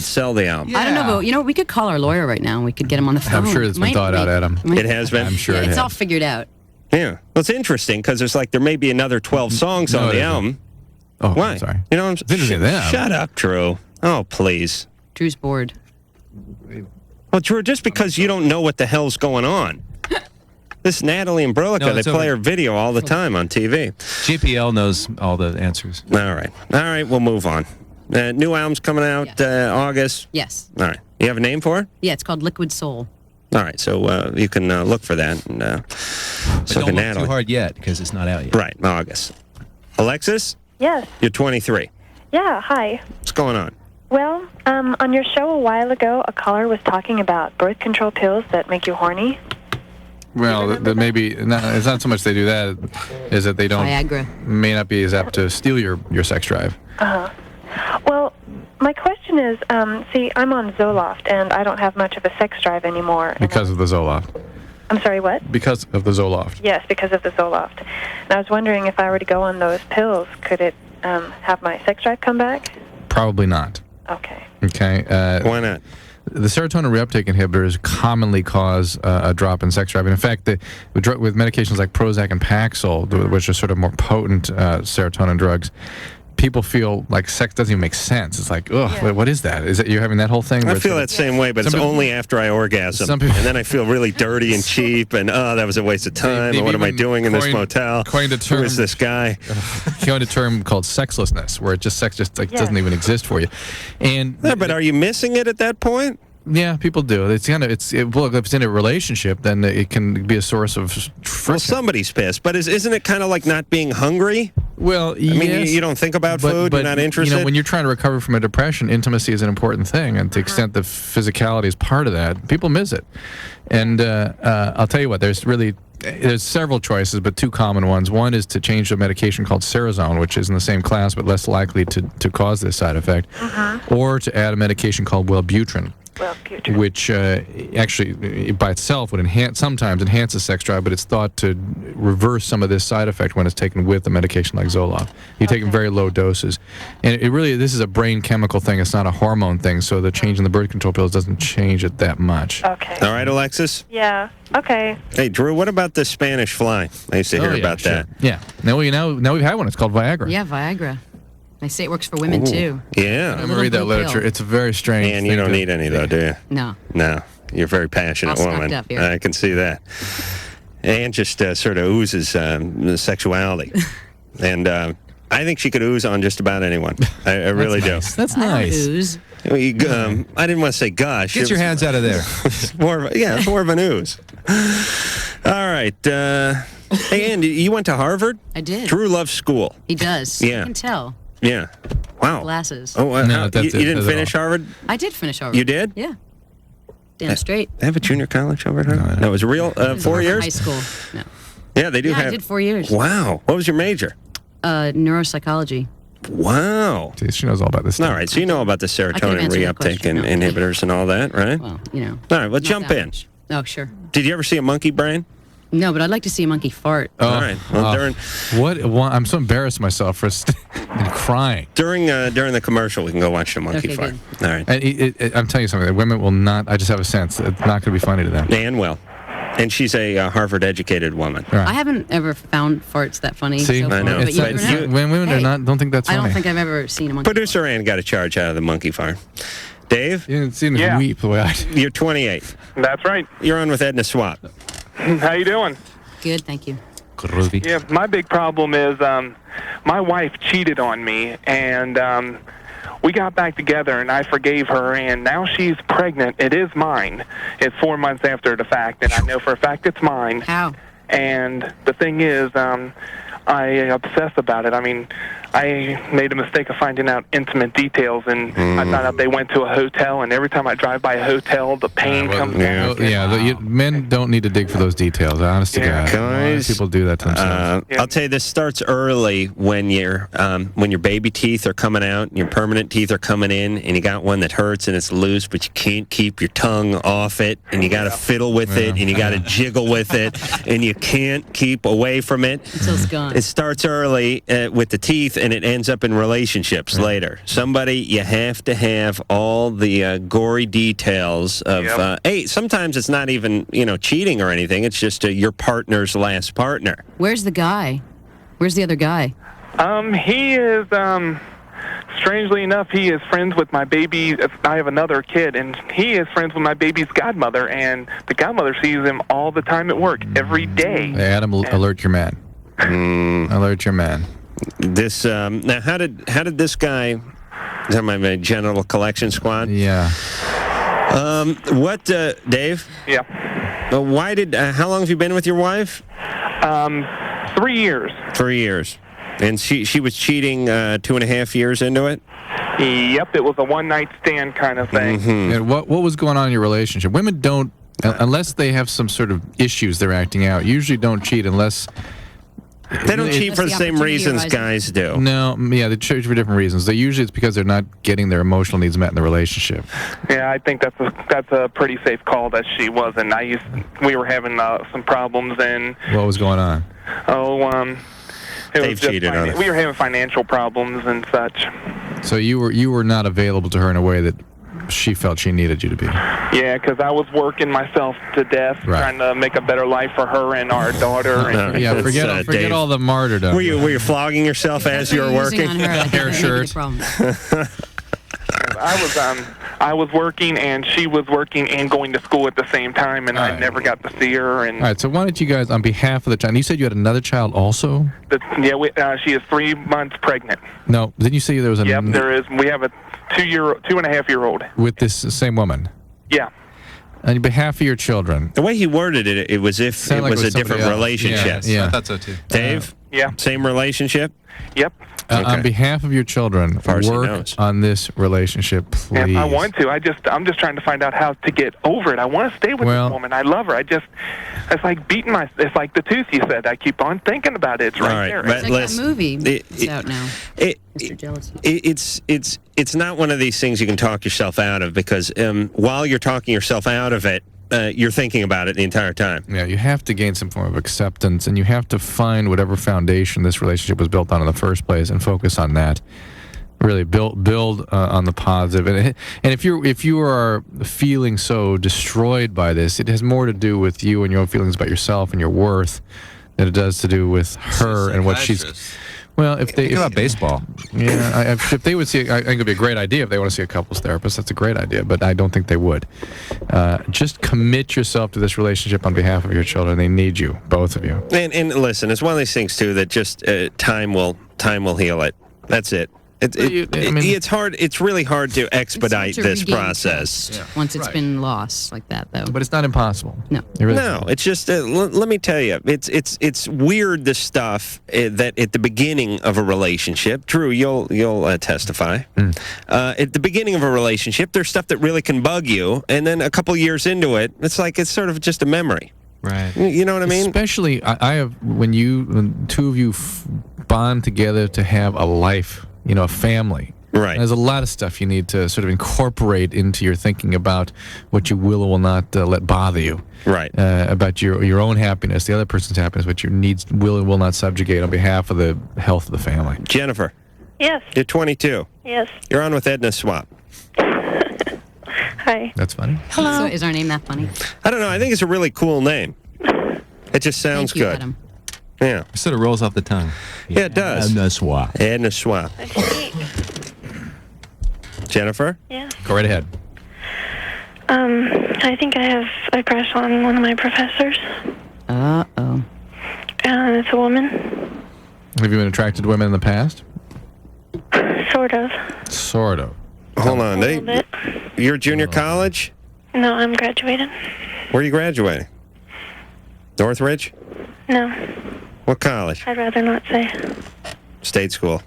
sell the album? I don't know, but we could call our lawyer right now and we could get him on the phone. I'm sure it's been thought out, Adam. It has been? I'm sure yeah, it it's has. all figured out. Yeah. Well, it's interesting because there's there may be another 12 songs on the album. Oh, why? Sorry. You know what I'm saying? Shut up, Drew. Oh, please. Drew's bored. Well, Drew, just because you don't know what the hell's going on. This Natalie and Brilica, they play her video all the time on TV. JPL knows all the answers. All right, we'll move on. New album's coming out August. Yes. All right. You have a name for it? Yeah, it's called Liquid Soul. All right, so you can look for that. And, But so don't can look Natalie. too hard yet because it's not out yet. Right, August. Alexis, Yes. you're 23. Yeah, hi. What's going on? Well, on your show a while ago, a caller was talking about birth control pills that make you horny. Well, that maybe it's not so much they do that, is that they don't Viagra. may not be as apt to steal your sex drive. Well, my question is, see, I'm on Zoloft, and I don't have much of a sex drive anymore. Because of the Zoloft. I'm sorry, what? Because of the Zoloft. Yes, because of the Zoloft. And I was wondering if I were to go on those pills, could it have my sex drive come back? Probably not. Okay. Okay. Why not? The serotonin reuptake inhibitors commonly cause a drop in sex drive. And in fact, with medications like Prozac and Paxil, which are sort of more potent serotonin drugs, people feel like sex doesn't even make sense. It's like, ugh, what is that? Is it you're having that whole thing? I feel that same way, but it's only after I orgasm. And then I feel really dirty and cheap, and that was a waste of time. And what am I doing in this motel? Who is this guy? Coined a term called sexlessness, where sex just doesn't even exist for you. And but are you missing it at that point? Yeah, people do. It's kind of well, if it's in a relationship, then it can be a source of friction. Well, somebody's pissed, but isn't it kind of like not being hungry? Well, I mean, you don't think about food. You're not interested. You know, when you're trying to recover from a depression, intimacy is an important thing, and to the extent that physicality is part of that, people miss it. And I'll tell you what, there's several choices, but two common ones. One is to change to a medication called Cerazone, which is in the same class but less likely to cause this side effect, or to add a medication called Wellbutrin. Which actually by itself would sometimes enhance the sex drive, but it's thought to reverse some of this side effect when it's taken with a medication like Zoloft. You take in very low doses. And this is a brain chemical thing. It's not a hormone thing, so the change in the birth control pills doesn't change it that much. Okay. All right, Alexis? Yeah. Okay. Hey, Drew, what about the Spanish fly? I used to hear about that. Yeah. Now we've had one. It's called Viagra. Yeah, Viagra. They say it works for women, too. Yeah. I'm going to read that literature. It's a very strange And you don't need any, though, do you? No. No. You're a very passionate All woman. stocked up here. I can see that. And just sort of oozes sexuality. And I think she could ooze on just about anyone. I really do. That's nice. Ooze. I didn't want to say gush. Get your hands out of there. It's more of an ooze. All right. Hey, Andy, you went to Harvard? I did. Drew loves school. He does. Yeah. I can tell. Yeah. Wow. Glasses. Oh, No, you that's it. didn't That's finish all. Harvard? I did finish Harvard. You did? Yeah. Damn straight. They have a junior college over at Harvard? No, it was real 4 years? High school. No. Yeah, they do Yeah, have. I did 4 years. Wow. What was your major? Neuropsychology. Wow. See, she knows all about this stuff. All right, so you know about the serotonin answer that reuptake question, no. inhibitors and all that, right? Well, you know. All right, well, not jump that in. much. Oh, sure. Did you ever see a monkey brain? No, but I'd like to see a monkey fart. All right. Well, I'm so embarrassed myself for and crying. During the commercial, we can go watch the monkey Okay, fart. good. All right. And I'm telling you something. The women will not. I just have a sense it's not going to be funny to them. Nan will. And she's a Harvard-educated woman. Right. I haven't ever found farts that funny. See, so far, I know. But you never know. When women Hey, don't think that's I funny. don't think I've ever seen a monkey. Producer Ann got a charge out of the monkey fart. Dave? You didn't see him weep the way I did. You're 28. That's right. You're on with Edna Swap. How you doing? Good, thank you. Yeah, my big problem is my wife cheated on me, and we got back together, and I forgave her, and now she's pregnant. It is mine. It's 4 months after the fact, and I know for a fact it's mine. How? And the thing is, I obsess about it. I mean, I made a mistake of finding out intimate details, and I found out they went to a hotel, and every time I drive by a hotel, the pain comes back. Men don't need to dig for those details. Honest to God, Guys, people do that to themselves. I'll tell you, this starts early when your baby teeth are coming out, and your permanent teeth are coming in, and you got one that hurts and it's loose, but you can't keep your tongue off it, and you got to fiddle with it, and you got to jiggle with it, and you can't keep away from it. Until it's gone. It starts early with the teeth, and it ends up in relationships later. Somebody, you have to have all the gory details of, hey, sometimes it's not even, cheating or anything. It's just your partner's last partner. Where's the guy? Where's the other guy? He is, strangely enough, he is friends with my baby. I have another kid, and he is friends with my baby's godmother, and the godmother sees him all the time at work, every day. Hey, Adam, alert your man. Alert your man. This now, how did this guy? Is that my genital collection squad? Yeah. What, Dave? Yeah. Why did? How long have you been with your wife? 3 years. 3 years. And she was cheating 2.5 years into it? Yep, it was a one-night stand kind of thing. Mm-hmm. And what was going on in your relationship? Women don't, unless they have some sort of issues they're acting out, usually don't cheat unless... They don't cheat for the same reasons guys do. No, they cheat for different reasons. Usually it's because they're not getting their emotional needs met in the relationship. Yeah, I think that's a pretty safe call that she wasn't. We were having some problems, and... What was going on? They've cheated on it. We were having financial problems and such. So you were not available to her in a way that she felt she needed you to be. Yeah, because I was working myself to death, trying to make a better life for her and our daughter. And forget all the martyrdom. Were you flogging yourself as you were working? Hair shirt. I was working, and she was working and going to school at the same time, and I never got to see her. And all right, so why don't you guys, on behalf of the child, you said you had another child also? She is 3 months pregnant. No, didn't you say there was a... Yep, there is. We have a 2.5-year-old. With this same woman? Yeah. On behalf of your children. The way he worded it, it was if it was a different relationship. Yeah. I thought so too. Dave? Yeah. Same relationship? Yep. On behalf of your children, work on this relationship, please. Yeah, I want to. I'm just trying to find out how to get over it. I want to stay with this woman. I love her. It's like beating it's like the tooth you said. I keep on thinking about it. It's right there. It's like that movie. It's out now. Mr. Jealousy. It's not one of these things you can talk yourself out of, because while you're talking yourself out of it, you're thinking about it the entire time. Yeah, you have to gain some form of acceptance, and you have to find whatever foundation this relationship was built on in the first place and focus on that. Really build on the positive. And if you are feeling so destroyed by this, it has more to do with you and your own feelings about yourself and your worth than it does to do with her and what she's... Well, think about baseball. Yeah, if they would see, I think it'd be a great idea if they want to see a couples therapist. That's a great idea, but I don't think they would. Just commit yourself to this relationship on behalf of your children. They need you, both of you. And listen, it's one of these things too that just time will heal it. That's it. It's hard. It's really hard to expedite this process once it's been lost like that, though. But it's not impossible. No. No, it's just. Let me tell you, it's weird, the stuff that at the beginning of a relationship. Drew, you'll testify. At the beginning of a relationship, there's stuff that really can bug you, and then a couple years into it, it's sort of just a memory. Right. You know what I mean? Especially, I have when two of you bond together to have a life. A family. Right. There's a lot of stuff you need to sort of incorporate into your thinking about what you will or will not let bother you. Right. About your own happiness, the other person's happiness, what your needs will or will not subjugate on behalf of the health of the family. Jennifer. Yes. You're 22. Yes. You're on with Edna Swap. Hi. That's funny. Hello. So is our name that funny? I don't know. I think it's a really cool name. It just sounds good. Adam. Yeah. It sort of rolls off the tongue. Yeah, it does. Edna Swap. Edna Swap. Jennifer? Yeah. Go right ahead. I think I have a crush on one of my professors. Uh-oh. It's a woman. Have you been attracted to women in the past? Sort of. Sort of. Hold on. A little bit. You're junior college? No, I'm graduated. Where are you graduating? Northridge? No. What college? I'd rather not say. State school.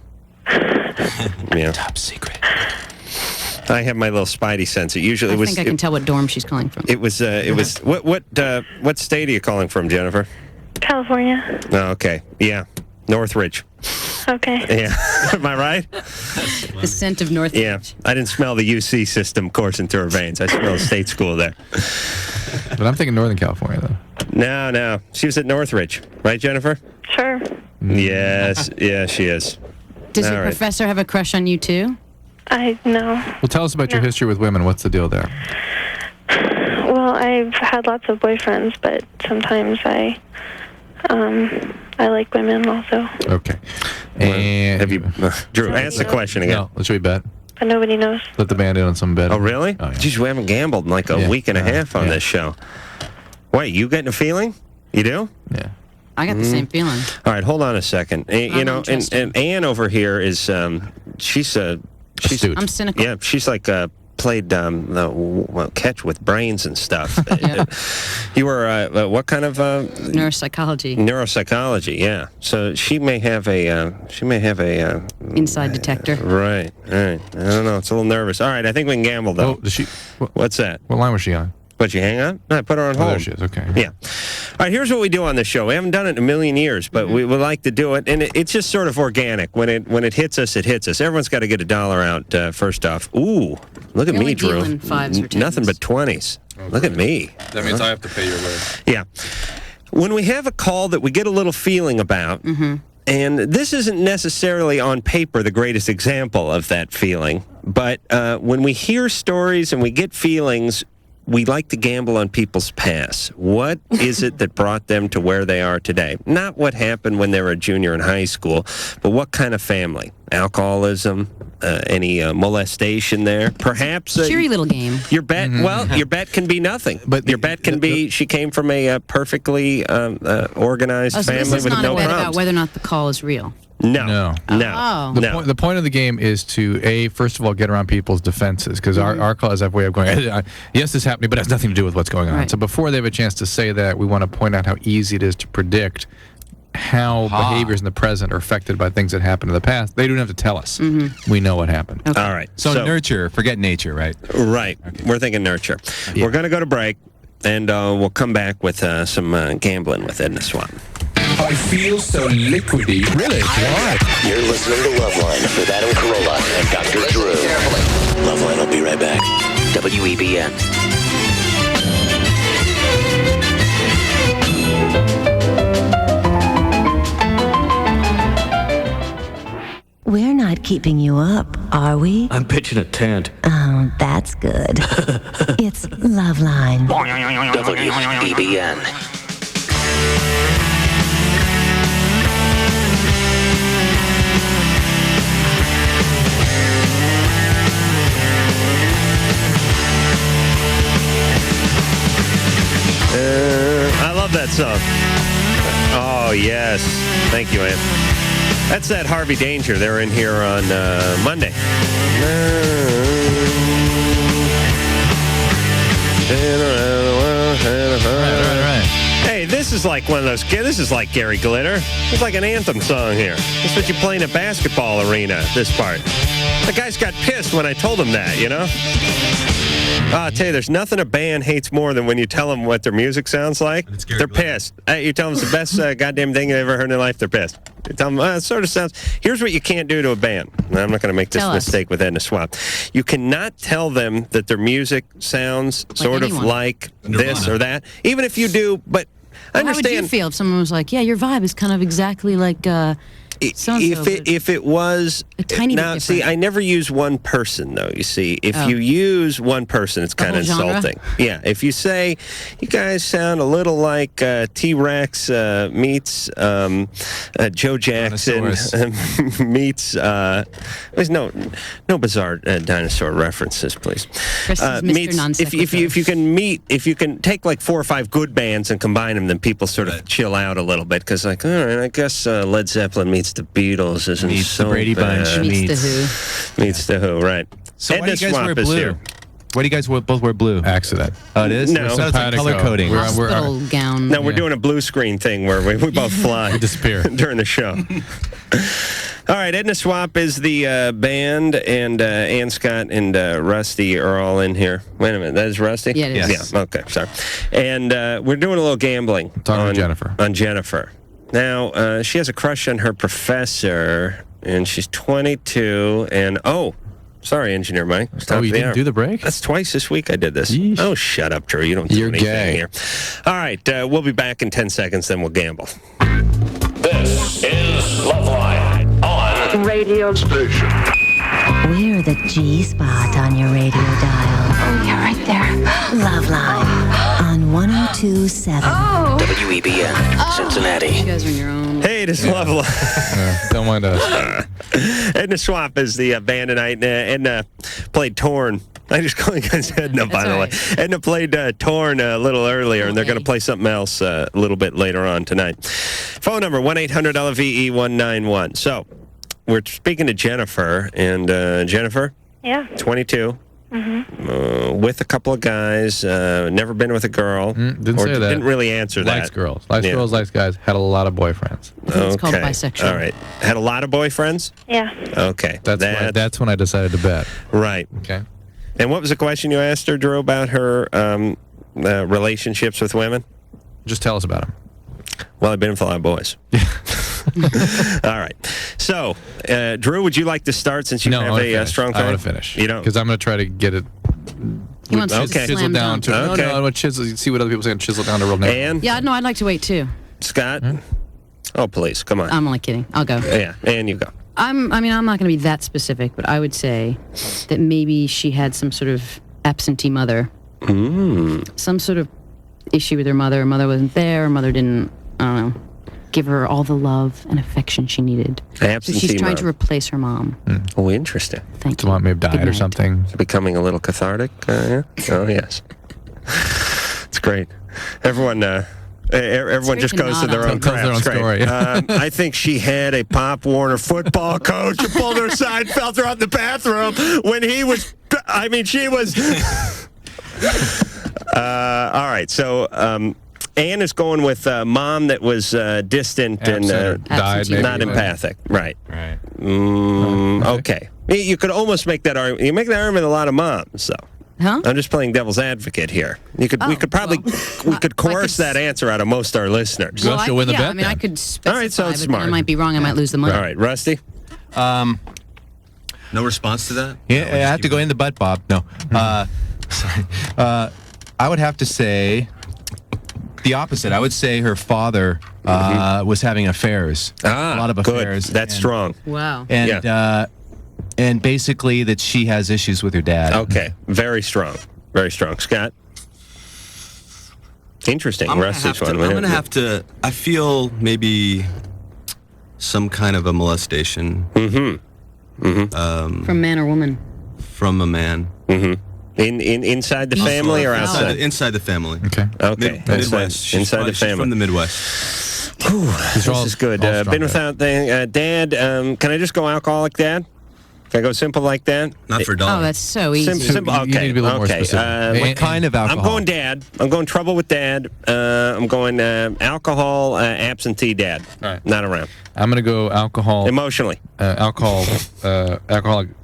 Yeah. Top secret. I have my little spidey sense. It usually I think I can tell what dorm she's calling from. It was. What state are you calling from, Jennifer? California. Oh, okay. Yeah, Northridge. Okay. Yeah. Am I right? The scent of Northridge. Yeah. I didn't smell the UC system coursing through her veins. I smelled state school there. But I'm thinking Northern California, though. No. She was at Northridge. Right, Jennifer? Sure. Yes. Yeah, she is. Does All your right. professor have a crush on you, too? No. Well, tell us about your history with women. What's the deal there? Well, I've had lots of boyfriends, but sometimes I like women also. Okay. And have you, Drew? Ask the question again. No, let's bet. But nobody knows. Let the band in on some bet. Oh, really? Oh, yeah. Geez, we haven't gambled in like a week and a half on this show. Wait, you getting a feeling? You do? Yeah. I got the same feeling. All right, hold on a second. You know, and Ann over here is she's astute. I'm cynical. Yeah, she's like played catch with brains and stuff. You were what kind of neuropsychology? Neuropsychology, yeah. So she may have a inside detector. Right. All right. I don't know. It's a little nervous. All right. I think we can gamble though. Oh, does she? What's that? What line was she on? But you hang on? No, I put her on hold. There she is. Okay. Yeah. All right, here's what we do on this show. We haven't done it in a million years, but we would like to do it, and it's just sort of organic. When it hits us, it hits us. Everyone's got to get $1 out first off. Ooh, look at me, Drew. Nothing but 20s. Okay. Look at me. That means I have to pay your way. Yeah. When we have a call that we get a little feeling about, and this isn't necessarily on paper the greatest example of that feeling, but when we hear stories and we get feelings, we like to gamble on people's past. What is it that brought them to where they are today? Not what happened when they were a junior in high school, but what kind of family? Alcoholism? Any molestation there? Perhaps cheery little game. Your bet. Well, your bet can be nothing. But your bet can be she came from a perfectly organized so family this is with not no a bet problems. about whether or not the call is real. No. Oh. The point of the game is to first of all get around people's defenses, because our call has that way of going, yes, this is happening, but it has nothing to do with what's going on. Right. So before they have a chance to say that, we want to point out how easy it is to predict how behaviors in the present are affected by things that happened in the past. They don't have to tell us. We know what happened. All right. So nurture, forget nature, right? Right. Okay. We're thinking nurture. Yeah. We're going to go to break, and we'll come back with some gambling with Edna Swap. I feel so liquidy. Really? Why? You're listening to LoveLine with Adam Carolla and Dr. Drew. LoveLine will be right back. WEBN. We're not keeping you up, are we? I'm pitching a tent. Oh, that's good. It's LoveLine. WEBN. I love that song. Oh, yes. Thank you, Ann. That's that Harvey Danger. They're in here on Monday. Right. Hey, this is like one of those kids. This is like Gary Glitter. It's like an anthem song here. That's what you play in a basketball arena, this part. The guys got pissed when I told him that, you know? I'll tell you, there's nothing a band hates more than when you tell them what their music sounds like. They're pissed. You tell them it's the best goddamn thing they've ever heard in their life, they're pissed. You tell them, it sort of sounds... Here's what you can't do to a band. I'm not going to make this mistake with Edna Swap. You cannot tell them that their music sounds sort of like this or that. Even if you do, but understand... How would you feel if someone was like, yeah, your vibe is kind of exactly like... If it was a tiny now, bit see, different. I never use one person though. You see, if you use one person, it's kind of whole genre? insulting. Yeah, if you say you guys sound a little like T-Rex meets Joe Jackson meets. There's no bizarre dinosaur references, please. Chris is Mr. Non-sequitur. If you can take like 4 or 5 good bands and combine them, then people sort of chill out a little bit because like, all right, I guess Led Zeppelin meets the Beatles isn't Meets so the Brady bad. Bunch. Meets the Meets the Who, right. So why do you guys Swap wear is blue? here. Why do you guys both wear blue? Accident. Oh, it is? No. So it's like color coding. Hospital gown. No, we're doing a blue screen thing where we both fly We disappear during the show. All right, Edna Swap is the band, and Ann Scott and Rusty are all in here. Wait a minute, that is Rusty? Yeah, it is. Yes. Yeah, okay, sorry. And we're doing a little gambling on Jennifer. On Jennifer. Now, she has a crush on her professor, and she's 22, and sorry, Engineer Mike. You didn't do the break? That's twice this week I did this. Yeesh. Oh, shut up, Drew. You don't do anything gay. here. All right, we'll be back in 10 seconds, then we'll gamble. This is LoveLine on radio station. We're the G spot on your radio dial. Oh, yeah, right there. LoveLine on 102.7. WEBN, Cincinnati. You guys are on your own. Hey, this is LoveLine. Don't mind us. Edna Swap is the band tonight. Edna played Torn. I just call you guys Edna, by the way. Edna played Torn a little earlier, and they're going to play something else a little bit later on tonight. Phone number, 1-800-LVE-191. So, we're speaking to Jennifer, and Jennifer, Yeah. 22, with a couple of guys, never been with a girl. Didn't say that. Didn't really answer that. Likes girls. Likes girls, likes guys. Had a lot of boyfriends. It's called bisexual. All right. Had a lot of boyfriends? Yeah. Okay. That's when I decided to bet. Right. Okay. And what was the question you asked her, Drew, about her relationships with women? Just tell us about them. Well, I've been with a lot of boys. All right. So, Drew, would you like to start since you have a strong I thought? want to finish. You don't? Because I'm going to try to get it. He wants to chisel slam down to. dunk. Okay. No, I want to chisel. See what other people say and chisel down to real number. And Yeah, no, I'd like to wait too. Scott? Oh, please, come on. I'm only kidding. I'll go. Yeah, and you go. I'm not going to be that specific, but I would say that maybe she had some sort of absentee mother. Some sort of issue with her mother. Her mother wasn't there. Her mother didn't, I don't know, give her all the love and affection she needed. Absentee so she's trying mom. to replace her mom. Oh, interesting. Thank you. Mom may have died or something. It's becoming a little cathartic. Yeah? Oh, yes. It's great. Everyone just goes to their own crap. Story. I think she had a Pop Warner football coach who pulled her aside, felt her out in the bathroom when he was. I mean, she was. All right, so Ann is going with mom that was distant and died, maybe, not empathic. Right. Right. Okay. You could almost make that argument. You make that argument with a lot of moms, though. Huh? I'm just playing devil's advocate here. We could coerce that answer out of most of our listeners. Well, she'll win the bet. I mean, I could specify, All right, so it's but smart. I might be wrong. I might lose the money. All right, Rusty? No response to that? Yeah, I have to go in the butt, Bob. No. Sorry. I would have to say the opposite. I would say her father was having affairs. A lot of affairs. Good. That's strong. Wow. And and basically that she has issues with her dad. Okay. Very strong. Very strong. Scott? Interesting. Rusty's one. I'm going to have to, I feel maybe some kind of a molestation. From man or woman? From a man. Inside the family or outside? Inside the family. Okay. Okay. Midwest. Inside the family. She's from the Midwest. This is good. Been without the dad. Can I just go alcoholic dad? Can I go simple like that? Not for dog. Oh, that's so easy. Simple. Okay. You need to be a little more specific. What kind of alcohol? I'm going dad. I'm going trouble with dad. I'm going alcohol, absentee dad. All right. Not around. I'm going to go alcohol. Emotionally. Alcoholic,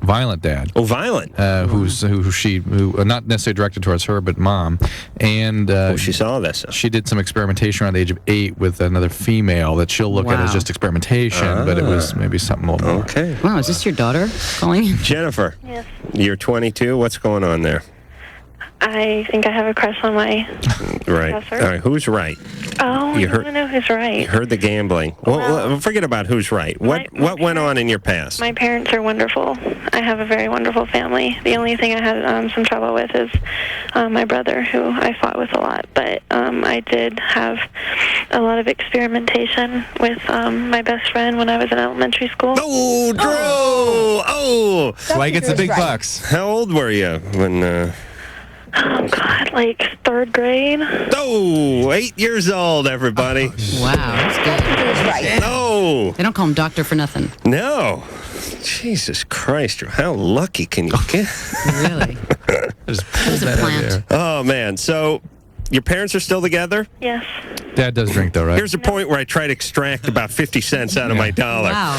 violent dad. Oh, violent. Who not necessarily directed towards her, but mom. And she saw this. She did some experimentation around the age of 8 with another female that she'll look at as just experimentation, but it was maybe something a little more. Okay. Wow, is this your daughter calling? Jennifer. Yes. You're 22. What's going on there? I think I have a crush on my Right. professor. All right. Who's right? Oh, You I heard- want to know who's right. You heard the gambling. Well, forget about who's right. What went on in your past? My parents are wonderful. I have a very wonderful family. The only thing I had some trouble with is my brother, who I fought with a lot. But I did have a lot of experimentation with my best friend when I was in elementary school. Oh, Drew! Oh! That's why he gets the big bucks. How old were you when... Oh, God, like 3rd grade. Oh, 8 years old, everybody. Wow, that's good. No! They don't call him doctor for nothing. No. Jesus Christ, Drew. How lucky can you get? Really? That was a plant. Oh, man. So, Your parents are still together? Yes. Dad does drink, though, right? Here's a point where I try to extract about 50 cents out of my dollar. Wow.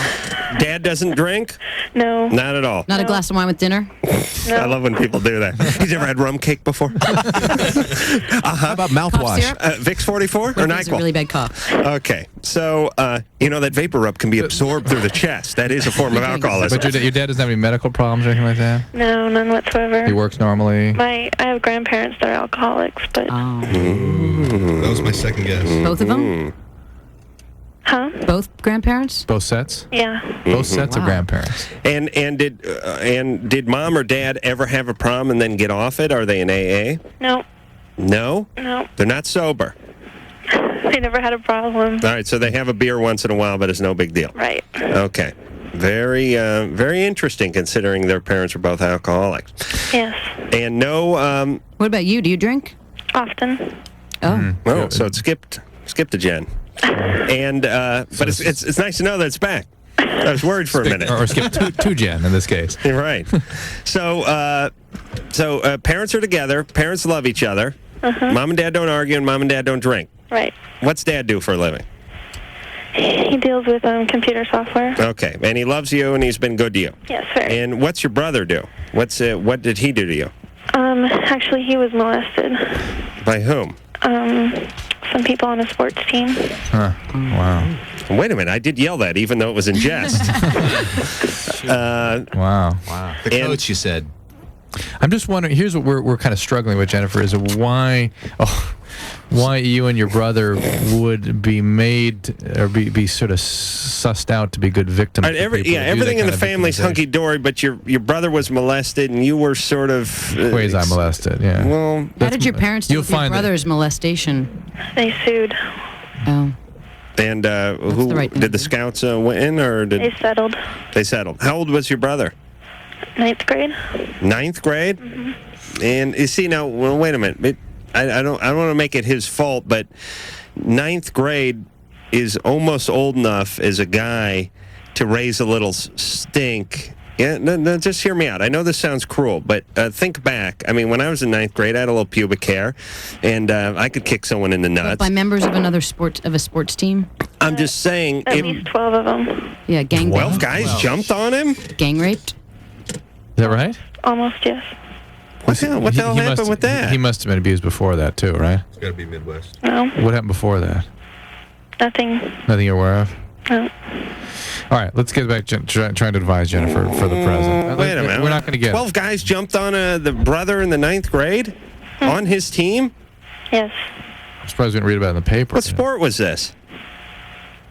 Dad doesn't drink? No. Not at all. Not a glass of wine with dinner? I love when people do that. He's ever had rum cake before? How about mouthwash? Vicks 44 or It's a NyQuil? really bad cough. Okay. So, that vapor rub can be absorbed through the chest. That is a form of alcoholism. But your dad doesn't have any medical problems or anything like that? No, none whatsoever. He works normally? I have grandparents that are alcoholics, but... That was my second guess. Both of them? Huh? Both grandparents? Both sets? Yeah. Both sets of grandparents. And did mom or dad ever have a problem and then get off it? Are they in AA? No. No? No. They're not sober. They never had a problem. All right, so they have a beer once in a while, but it's no big deal. Right. Okay. Very, very interesting considering their parents were both alcoholics. Yes. And no... What about you? Do you drink? Often. Oh. Oh, so it skipped a gen. And but it's nice to know that it's back. I was worried for a minute. Or skip two gen in this case. You're right. So parents are together. Parents love each other. Mom and dad don't argue, and mom and dad don't drink. Right. What's dad do for a living? He deals with computer software. Okay, and he loves you, and he's been good to you. Yes, very. And what's your brother do? What did he do to you? Actually, he was molested. By whom? Some people on a sports team. Huh. Wow. Wait a minute, I did yell that, even though it was in jest. Wow. The coach, you said. I'm just wondering, here's what we're kind of struggling with, Jennifer, is why you and your brother would be made or be sort of sussed out to be good victims. Everything in the family's hunky-dory, but your brother was molested and you were sort of... quasi-molested, yeah. Well, How did your parents deal with your brother's molestation? They sued. Oh. And did the scouts win, or did... They settled. They settled. How old was your brother? 9th grade. 9th grade? Mm-hmm. And you see, now, well, wait a minute. I don't want to make it his fault, but 9th grade is almost old enough as a guy to raise a little stink. Yeah, no, just hear me out. I know this sounds cruel, but think back. I mean, when I was in 9th grade, I had a little pubic hair, and I could kick someone in the nuts. By members of a sports team? I'm just saying... At least 12 of them. Yeah, gang 12 guys jumped on him? Gang raped? Is that right? Almost, yes. What the hell happened with that? He must have been abused before that, too, right? It's got to be Midwest. No. What happened before that? Nothing. Nothing you're aware of? No. All right, let's get back to trying to advise Jennifer for the present. Wait a minute. We're not going to get 12 guys jumped on the brother in the 9th grade? On his team? Yes. I'm surprised we didn't read about it in the paper. What sport was this?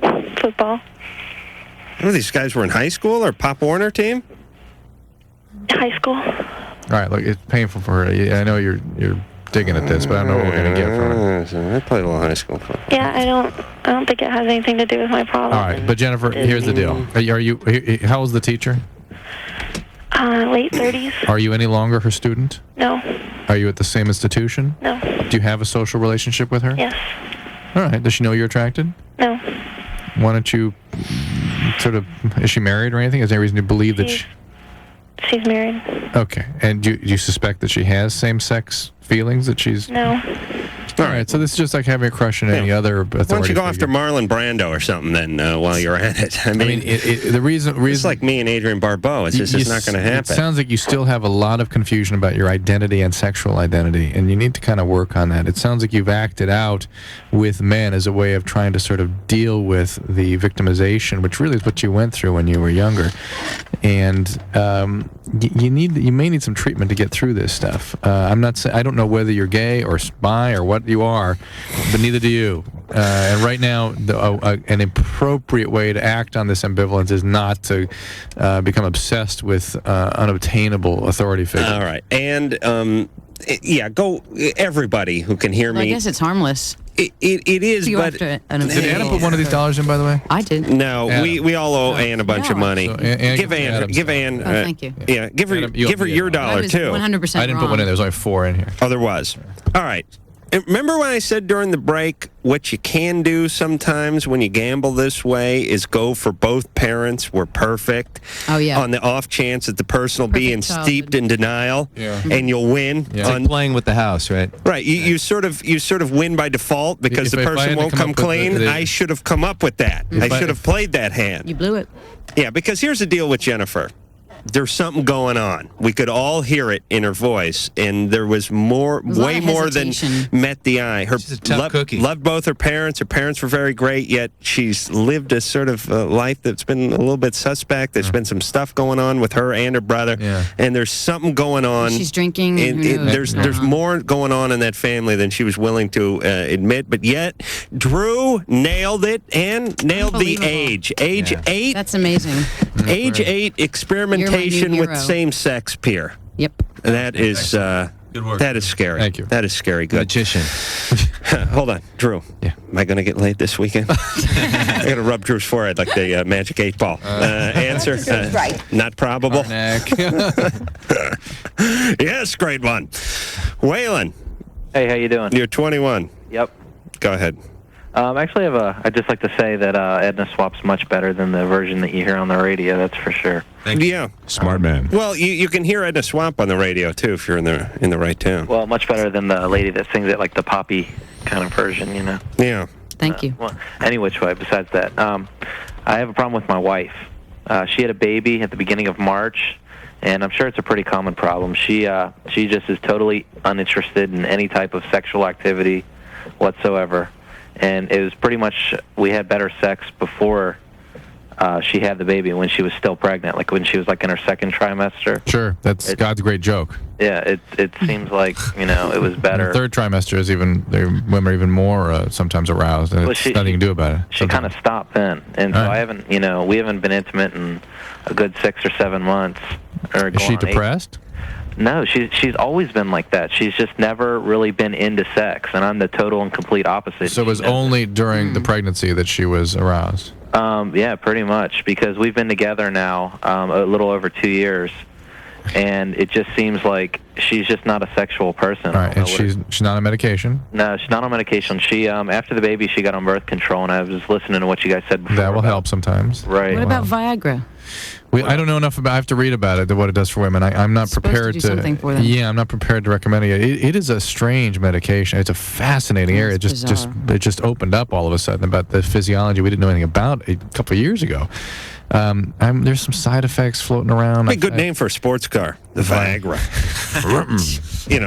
Football. Oh, these guys were in high school or Pop Warner team? High school. All right, look, it's painful for her. I know you're digging at this, but I don't know what we're going to get from her. I played a little high school football. Yeah, I don't think it has anything to do with my problem. All right, but Jennifer, here's the deal. How old's the teacher? Late 30s. Are you any longer her student? No. Are you at the same institution? No. Do you have a social relationship with her? Yes. All right. Does she know you're attracted? No. Why don't you is she married or anything? Is there any reason to believe that she's married? Okay. And do you suspect that she has same-sex feelings, that she's... No. All right, so this is just like having a crush on any other authority. Why don't you go after Marlon Brando or something then while you're at it? I mean the reason it's like me and Adrian Barbeau. It's just not going to happen. It sounds like you still have a lot of confusion about your identity and sexual identity, and you need to kind of work on that. It sounds like you've acted out with men as a way of trying to sort of deal with the victimization, which really is what you went through when you were younger. And you may need some treatment to get through this stuff. I'm not saying, I don't know whether you're gay or bi or what you are, but neither do you. And right now, an appropriate way to act on this ambivalence is not to become obsessed with unobtainable authority figures. All right, and go everybody who can hear me. I guess it's harmless. It is, but... Did Anna put one of these dollars in, by the way? I did. No, we all owe Ann a bunch of money. So Ann give Ann. Thank you. Yeah, give her your dollar, too. 100% I didn't put one in. There's only 4 in here. Oh, there was. All right. Remember when I said during the break, what you can do sometimes when you gamble this way is go for both parents were perfect. Oh, yeah. On the off chance that the person will be steeped in denial, and you'll win. It's like playing with the house, right? Right. You sort of win by default because the person won't come clean. I should have come up with that. I should have played that hand. You blew it. Yeah, because here's the deal with Jennifer. There's something going on. We could all hear it in her voice, and there was way more than met the eye. She's a tough cookie. Loved both her parents. Her parents were very great, yet she's lived a sort of life that's been a little bit suspect. There's been some stuff going on with her and her brother, and there's something going on. She's drinking. There's more going on in that family than she was willing to admit, but yet Drew nailed it and nailed the age. Age 8. That's amazing. Age 8 experimentation with same-sex peer. Yep. That is good work. That is scary. Thank you. That is scary. Good. Magician. Hold on, Drew. Yeah. Am I going to get laid this weekend? I got to rub Drew's forehead like the magic 8-ball. Answer? Right. Not probable. Yes, great one. Waylon. Hey, how you doing? You're 21. Yep. Go ahead. Actually, I'd just like to say that Edna Swap's much better than the version that you hear on the radio. That's for sure. Yeah. Smart man. Well, you can hear Edna Swap on the radio too if you're in the right town. Well, much better than the lady that sings it like the poppy kind of version, you know. Yeah. Thank you. Well, any which way. Besides that, I have a problem with my wife. She had a baby at the beginning of March, and I'm sure it's a pretty common problem. She just is totally uninterested in any type of sexual activity whatsoever. And it was pretty much, we had better sex before she had the baby, when she was still pregnant, like when she was like in her second trimester. Sure, that's God's great joke. Yeah, it seems like, you know, it was better. The third trimester is women are even more sometimes aroused, and it's nothing you can do about it. She kind of stopped then, and so All right. I haven't, we haven't been intimate in a good 6 or 7 months. Is she depressed? No, she's always been like that. She's just never really been into sex, and I'm the total and complete opposite. So it was only during the pregnancy that she was aroused? Yeah, pretty much, because we've been together now a little over 2 years, and it just seems like she's just not a sexual person. All right, and she's not on medication? No, she's not on medication. She after the baby, she got on birth control, and I was listening to what you guys said before. That will help sometimes. Right. What about Viagra? I don't know enough about. I have to read about it, what it does for women. I'm not prepared to do something for them. Yeah, I'm not prepared to recommend it. It is a strange medication. It's a fascinating area. It just opened up all of a sudden about the physiology we didn't know anything about a couple of years ago. There's some side effects floating around. A good name for a sports car, the Viagra.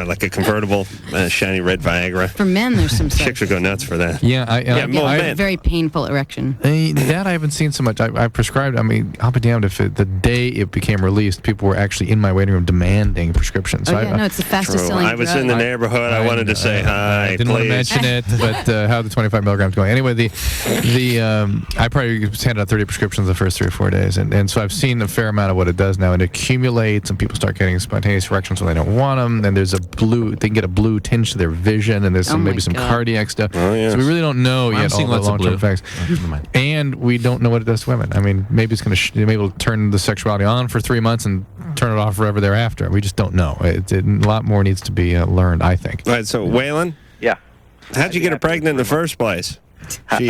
Like a convertible, shiny red Viagra. For men, there's some chicks would go nuts for that. Yeah, I have a very painful erection. That I haven't seen so much. I prescribed. I'll be damned if the day it became released, people were actually in my waiting room demanding prescriptions. So it's the fastest selling I was in the neighborhood. I wanted to say hi. I didn't want to mention it, but how the 25 milligrams going? Anyway, I probably handed out 30 prescriptions the first 3 or 4 days, and so I've seen a fair amount of what it does now. It accumulates, and people start getting spontaneous erections when they don't want them. And there's they can get a blue tinge to their vision, and there's maybe some cardiac stuff. Oh, yes. So we really don't know yet all the long-term effects. And we don't know what it does to women. I mean, maybe it's going to maybe it'll turn the sexuality on for 3 months and turn it off forever thereafter. We just don't know. A lot more needs to be learned, I think. All right, so Waylon? Yeah. How'd you get her pregnant in the first place? She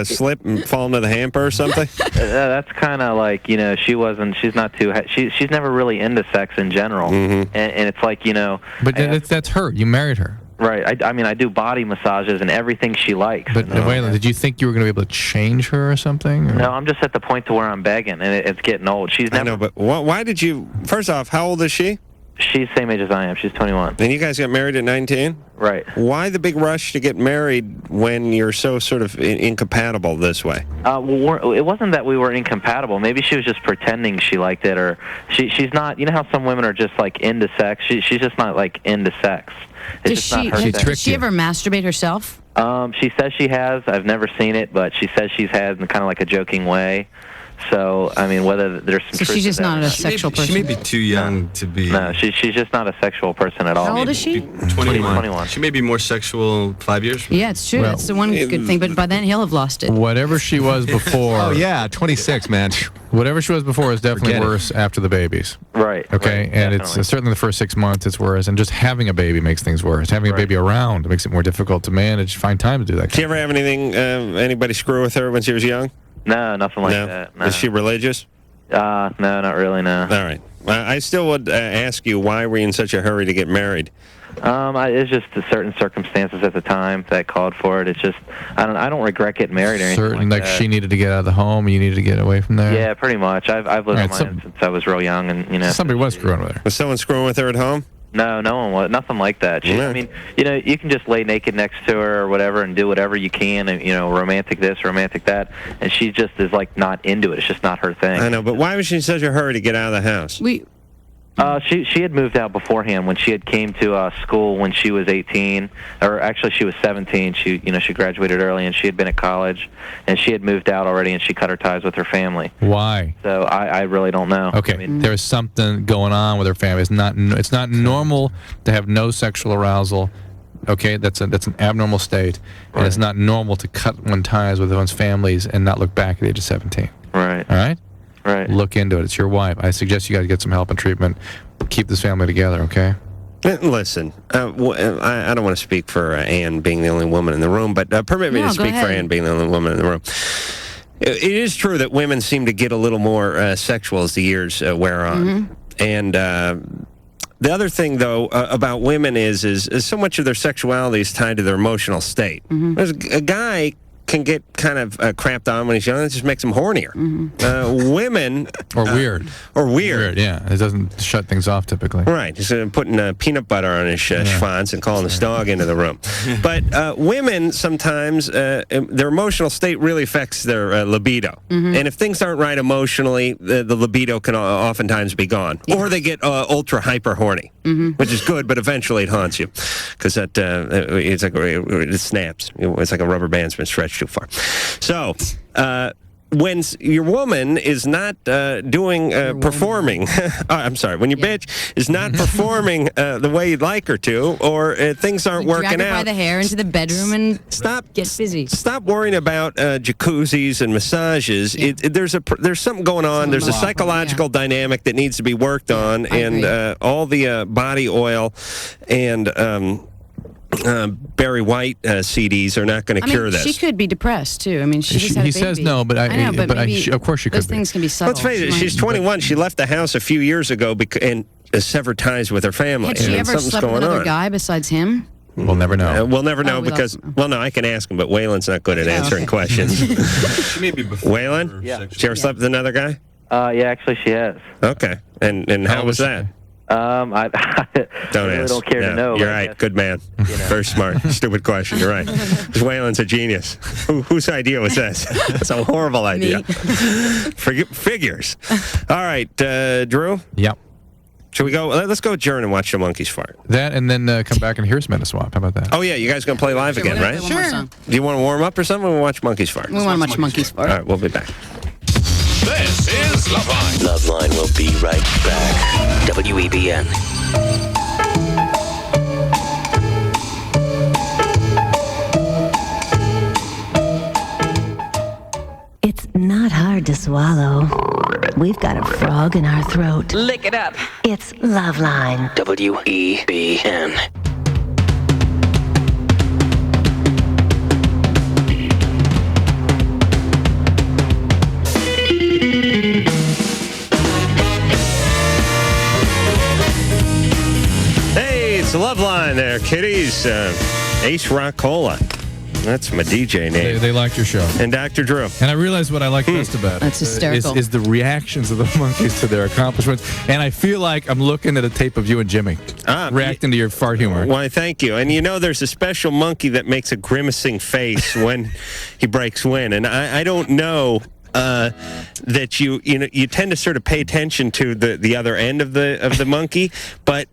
slip and fall into the hamper or something? That's kind of like, she's not too, she's never really into sex in general. Mm-hmm. And it's like, But that's her. You married her. Right. I do body massages and everything she likes. But Waylon, did you think you were going to be able to change her or something? Or? No, I'm just at the point to where I'm begging, and it's getting old. She's never. I know, but why did you? First off, how old is she? She's the same age as I am. She's 21. And you guys got married at 19? Right. Why the big rush to get married when you're so sort of incompatible this way? It wasn't that we were incompatible. Maybe she was just pretending she liked it, or she's not. You know how some women are just like into sex? She's just not like into sex. It's just not her thing. Does she ever masturbate herself? She says she has. I've never seen it, but she says she's had in kind of like a joking way. So, I mean, whether there's some So truth she's to just that not or a sexual person. She may be too young to be. No, she's just not a sexual person at all. How old is she? 21. She may be more sexual 5 years from now. Yeah, it's true. That's the one good thing. But by then he'll have lost it. Whatever she was before. Oh, yeah, 26, man. Whatever she was before is definitely Forget it. worse after the babies. Right. Okay, right, and definitely. it's certainly the first 6 months it's worse, and just having a baby makes things worse. Having a baby around makes it more difficult to manage, find time to do that. Did you ever have anything, anybody screw with her when she was young? No, nothing like No? that. No. Is she religious? No, not really. No. All right. I still would ask you, why were you in such a hurry to get married? It's just the certain circumstances at the time that called for it. It's just I don't regret getting married or anything Certain, like like that. she needed to get out of the home, you needed to get away from there. Yeah, pretty much. I've lived All right, on my own since I was real young, and Somebody was screwing with her. Was someone screwing with her at home? No one was. Nothing like that. I mean, you can just lay naked next to her or whatever and do whatever you can, and romantic this, romantic that, and she just is like not into it. It's just not her thing. I know, but why was she in such a hurry to get out of the house? She had moved out beforehand when she had came to school when she was 18, or actually she was 17. She graduated early and she had been at college, and she had moved out already, and she cut her ties with her family. Why? So I really don't know. Okay, there's something going on with her family. It's not normal to have no sexual arousal. Okay, that's an abnormal state, and it's not normal to cut one's ties with one's families and not look back at the age of 17. Right. All right. Right. Look into it. It's your wife. I suggest you guys get some help and treatment. Keep this family together. Okay. Listen, I don't want to speak for Ann being the only woman in the room, but permit me to speak for Ann being the only woman in the room. It is true that women seem to get a little more sexual as the years wear on. And the other thing, though, about women is so much of their sexuality is tied to their emotional state. There's a guy can get kind of crapped on when he's young. It just makes him hornier. Women... Or weird. Or weird. Yeah, it doesn't shut things off typically. Right. He's putting peanut butter on his schwanz and calling his dog into the room. But women, sometimes, their emotional state really affects their libido. And if things aren't right emotionally, the libido can oftentimes be gone. Or they get ultra hyper horny, which is good, but eventually it haunts you. Because it's like it snaps. It's like a rubber band's been stretched too far. So, when your woman is not performing, I'm sorry, when your bitch is not performing the way you'd like her to, or things aren't working drag her out, by the hair into the bedroom and get busy. Stop worrying about jacuzzis and massages. There's something going on. There's a psychological dynamic that needs to be worked on, and all the body oil and Barry White CDs are not going to cure this. She could be depressed too. I mean, she just had a baby. He says no, but I know, but maybe of course she could. Those things can be subtle. Let's face it. She's 21. She left the house a few years ago and severed ties with her family. Had she ever slept with another guy besides him? We'll never know. We'll never know because, no, I can ask him, but Waylon's not good at answering questions. She may be before. Waylon? Yeah. She ever slept with another guy? Yeah, actually she has. Okay. And how was that? I Don't really ask. don't care to know. You're but I right. guess, Good man. Very smart. Stupid question. You're right. Waylon's a genius. Whose idea was this? That's a horrible idea. Figures. All right, Drew? Yep. Should we go? Let's go adjourn and watch the monkeys fart. That, and then come back and here's Ednaswap. How about that? Oh, yeah. You guys going to play live again, right? Sure. Do you want to warm up or something? We'll watch monkeys fart. We want to watch monkeys fart. All right, we'll be back. This is LoveLine. LoveLine will be right back. WEBN. It's not hard to swallow. We've got a frog in our throat. Lick it up. It's LoveLine. WEBN. Hey, it's LoveLine there, kiddies. Ace Rockola. That's my DJ name. They liked your show. And Dr. Drew. And I realized what I like best about it. That's hysterical. Is the reactions of the monkeys to their accomplishments. And I feel like I'm looking at a tape of you and Jimmy reacting to your fart humor. Why, thank you. And there's a special monkey that makes a grimacing face when he breaks wind. And I don't know that you tend to sort of pay attention to the other end of the monkey, but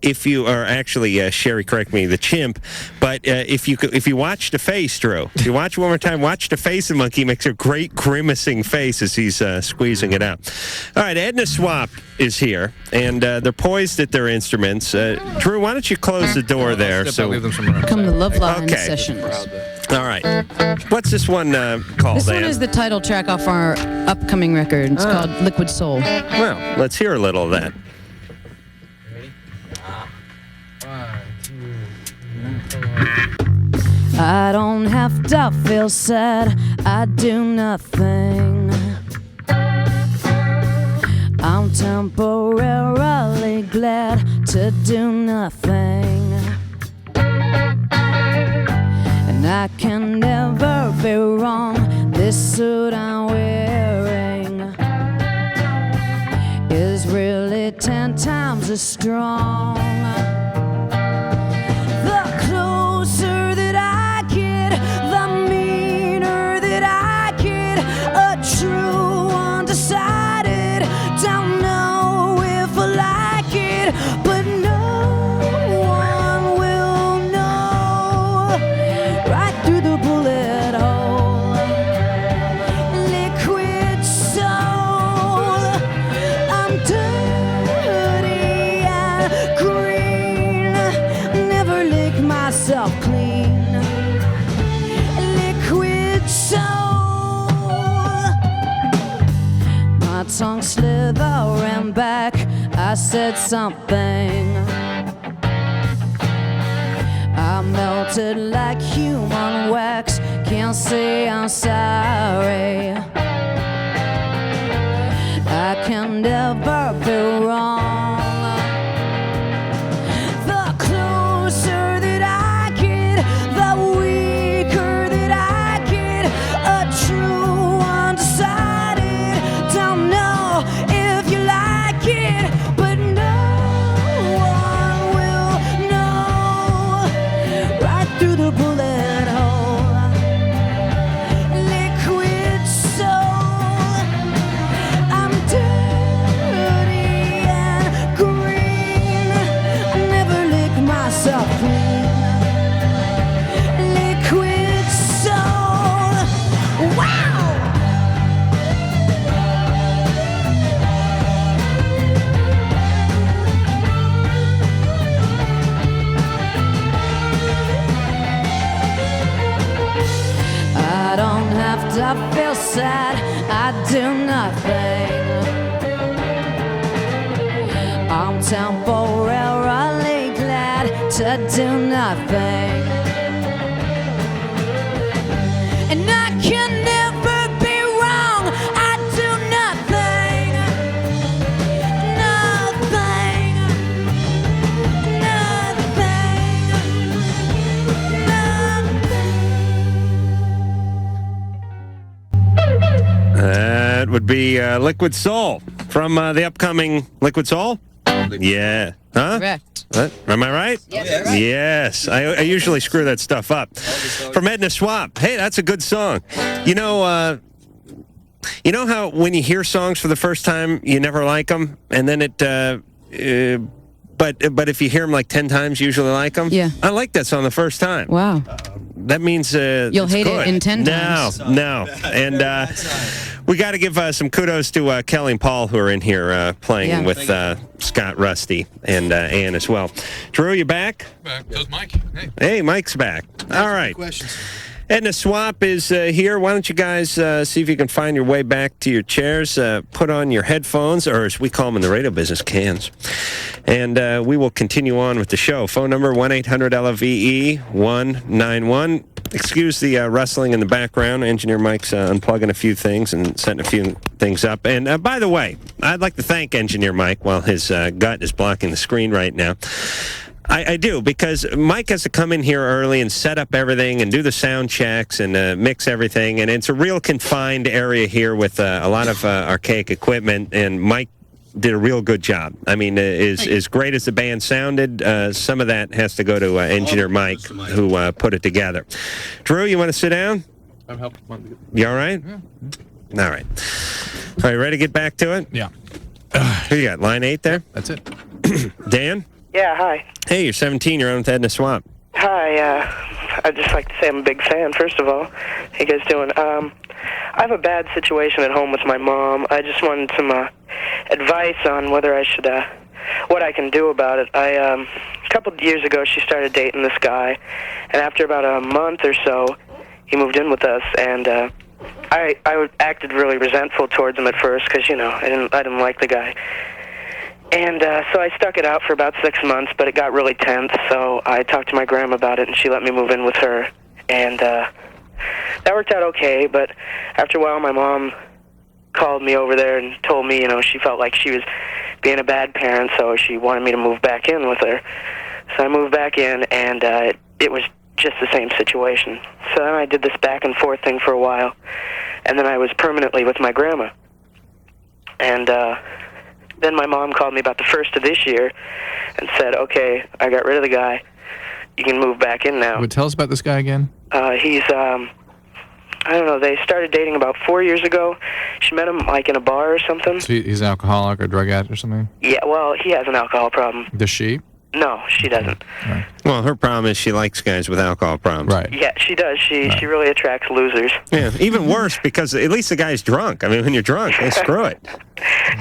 if you are actually Sherry, correct me, the chimp. But if you watch the face, Drew, if you watch it one more time, watch the face of the monkey. He makes a great grimacing face as he's squeezing it out. All right, Edna Swap is here, and they're poised at their instruments. Drew, why don't you close the door there? Come to LoveLine sessions. All right. What's this one called? This one is the title track off our upcoming record. It's called Liquid Soul. Well, let's hear a little of that. I don't have to feel sad, I do nothing. I'm temporarily glad to do nothing. And I can never be wrong, this suit I'm wearing is really 10 times as strong. The closer that I get, the meaner that I get. A true undecided, don't know if I like it, but no one will know. Right through the bullet hole, liquid soul. I'm dirty and green, never lick myself clean. Liquid soul. My tongue slithering back, I said something. I melted like human wax, can't say I'm sorry. I can never be wrong. The closer that I get, the weaker that I get. A true undecided, don't know if you like it, but no one will know. Right through the bullet hole, liquid soul. I'm dirty and green, I never lick myself clean. Liquid soul. Wow! I don't have to feel sad, I do nothing. I'm temporarily glad to do nothing. And I can never be wrong, I do nothing. That would be Liquid Soul from the upcoming Liquid Soul. Yeah. Huh? Correct. What? Am I right? Yes. Yes. I usually screw that stuff up. From Edna Swap. Hey, that's a good song. You know how when you hear songs for the first time, you never like them, and then but if you hear them like 10 times, you usually like them? Yeah. I like that song the first time. Wow. That means You'll it's hate good. it in 10 times. No. And we got to give some kudos to Kelly and Paul, who are in here playing with Scott, Rusty, and Ann as well. Drew, you back? Back. That was Mike. Hey, Mike's back. All right. Questions. Edna Swap is here. Why don't you guys see if you can find your way back to your chairs, put on your headphones, or as we call them in the radio business, cans. And we will continue on with the show. Phone number 1-800-LOVE-191. Excuse the rustling in the background. Engineer Mike's unplugging a few things and setting a few things up. And by the way, I'd like to thank Engineer Mike while his gut is blocking the screen right now. I do, because Mike has to come in here early and set up everything and do the sound checks and mix everything. And it's a real confined area here with a lot of archaic equipment, and Mike did a real good job. I mean, as great as the band sounded, some of that has to go to Engineer Mike, who put it together. Drew, you want to sit down? I'm helping. You all right? Yeah. All right. Are you ready to get back to it? Yeah. Who you got? Line 8 there? That's it. Dan? Yeah, hi. Hey, you're 17. You're on with Edna Swap. Hi, I'd just like to say I'm a big fan, first of all. How you guys doing? I have a bad situation at home with my mom. I just wanted some advice on whether I should, what I can do about it. A couple of years ago, she started dating this guy, and after about a month or so, he moved in with us, and I acted really resentful towards him at first because, you know, I didn't like the guy. And so I stuck it out for about 6 months, but it got really tense, so I talked to my grandma about it, and she let me move in with her. And that worked out okay, but after a while, my mom called me over there and told me, you know, she felt like she was being a bad parent, so she wanted me to move back in with her. So I moved back in, and it was just the same situation. So then I did this back and forth thing for a while, and then I was permanently with my grandma. And then my mom called me about the first of this year and said, okay, I got rid of the guy. You can move back in now. Well, tell us about this guy again. He's, I don't know, they started dating about 4 years ago. She met him, like, in a bar or something. So he's an alcoholic or drug addict or something? Yeah, well, he has an alcohol problem. Does she? No, she doesn't. Right. Well, her problem is she likes guys with alcohol problems. Right. Yeah, she does. She really attracts losers. Yeah, even worse because at least the guy's drunk. I mean, when you're drunk, they screw it.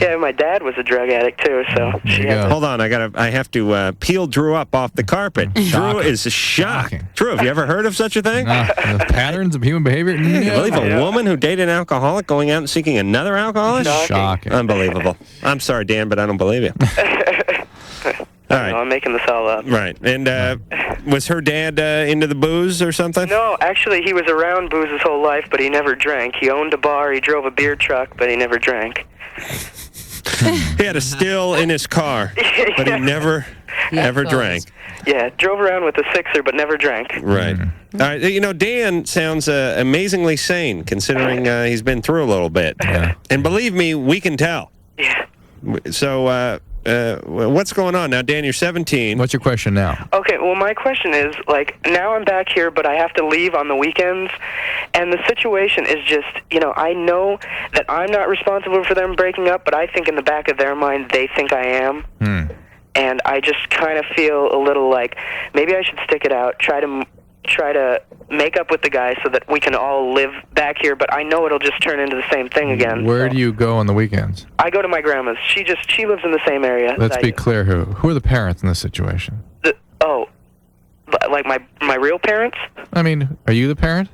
Yeah, my dad was a drug addict too, so she had to... Hold on, I have to peel Drew up off the carpet. Drew is shocked. Drew, have you ever heard of such a thing? The patterns of human behavior? You believe a woman who dated an alcoholic going out and seeking another alcoholic? Shocking. Unbelievable. I'm sorry, Dan, but I don't believe you. All right. No, I'm making this all up. Right. And was her dad into the booze or something? No, actually, he was around booze his whole life, but he never drank. He owned a bar, he drove a beer truck, but he never drank. He had a still in his car, but he never, ever drank. Yeah, drove around with a sixer, but never drank. Right. All right. You know, Dan sounds amazingly sane, considering he's been through a little bit. Yeah. And believe me, we can tell. Yeah. So, what's going on now, Dan? You're 17. What's your question now? Okay, well, my question is, like, now I'm back here, but I have to leave on the weekends, and the situation is just, you know, I know that I'm not responsible for them breaking up, but I think in the back of their mind they think I am. And I just kind of feel a little like maybe I should stick it out, try to make up with the guy so that we can all live back here, but I know it'll just turn into the same thing again. Where do you go on the weekends? I go to my grandma's. She lives in the same area. Let's be clear. Who are the parents in this situation? Like my real parents? I mean, are you the parent?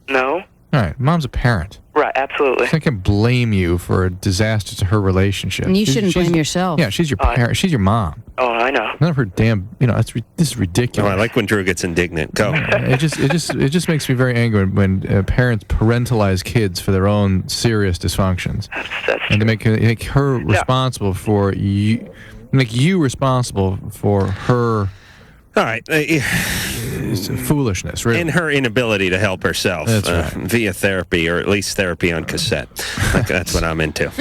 No. All right, mom's a parent. Right, absolutely. I can blame you for a disaster to her relationship. And you shouldn't blame yourself. Yeah, she's your parent. She's your mom. Oh, I know. None of her damn. You know, this is ridiculous. Oh, I like when Drew gets indignant. Go. It just makes me very angry when parents parentalize kids for their own serious dysfunctions, and to make her responsible for you, make you responsible for her. All right. It's foolishness, really. And her inability to help herself via therapy, or at least therapy on cassette. That's what I'm into.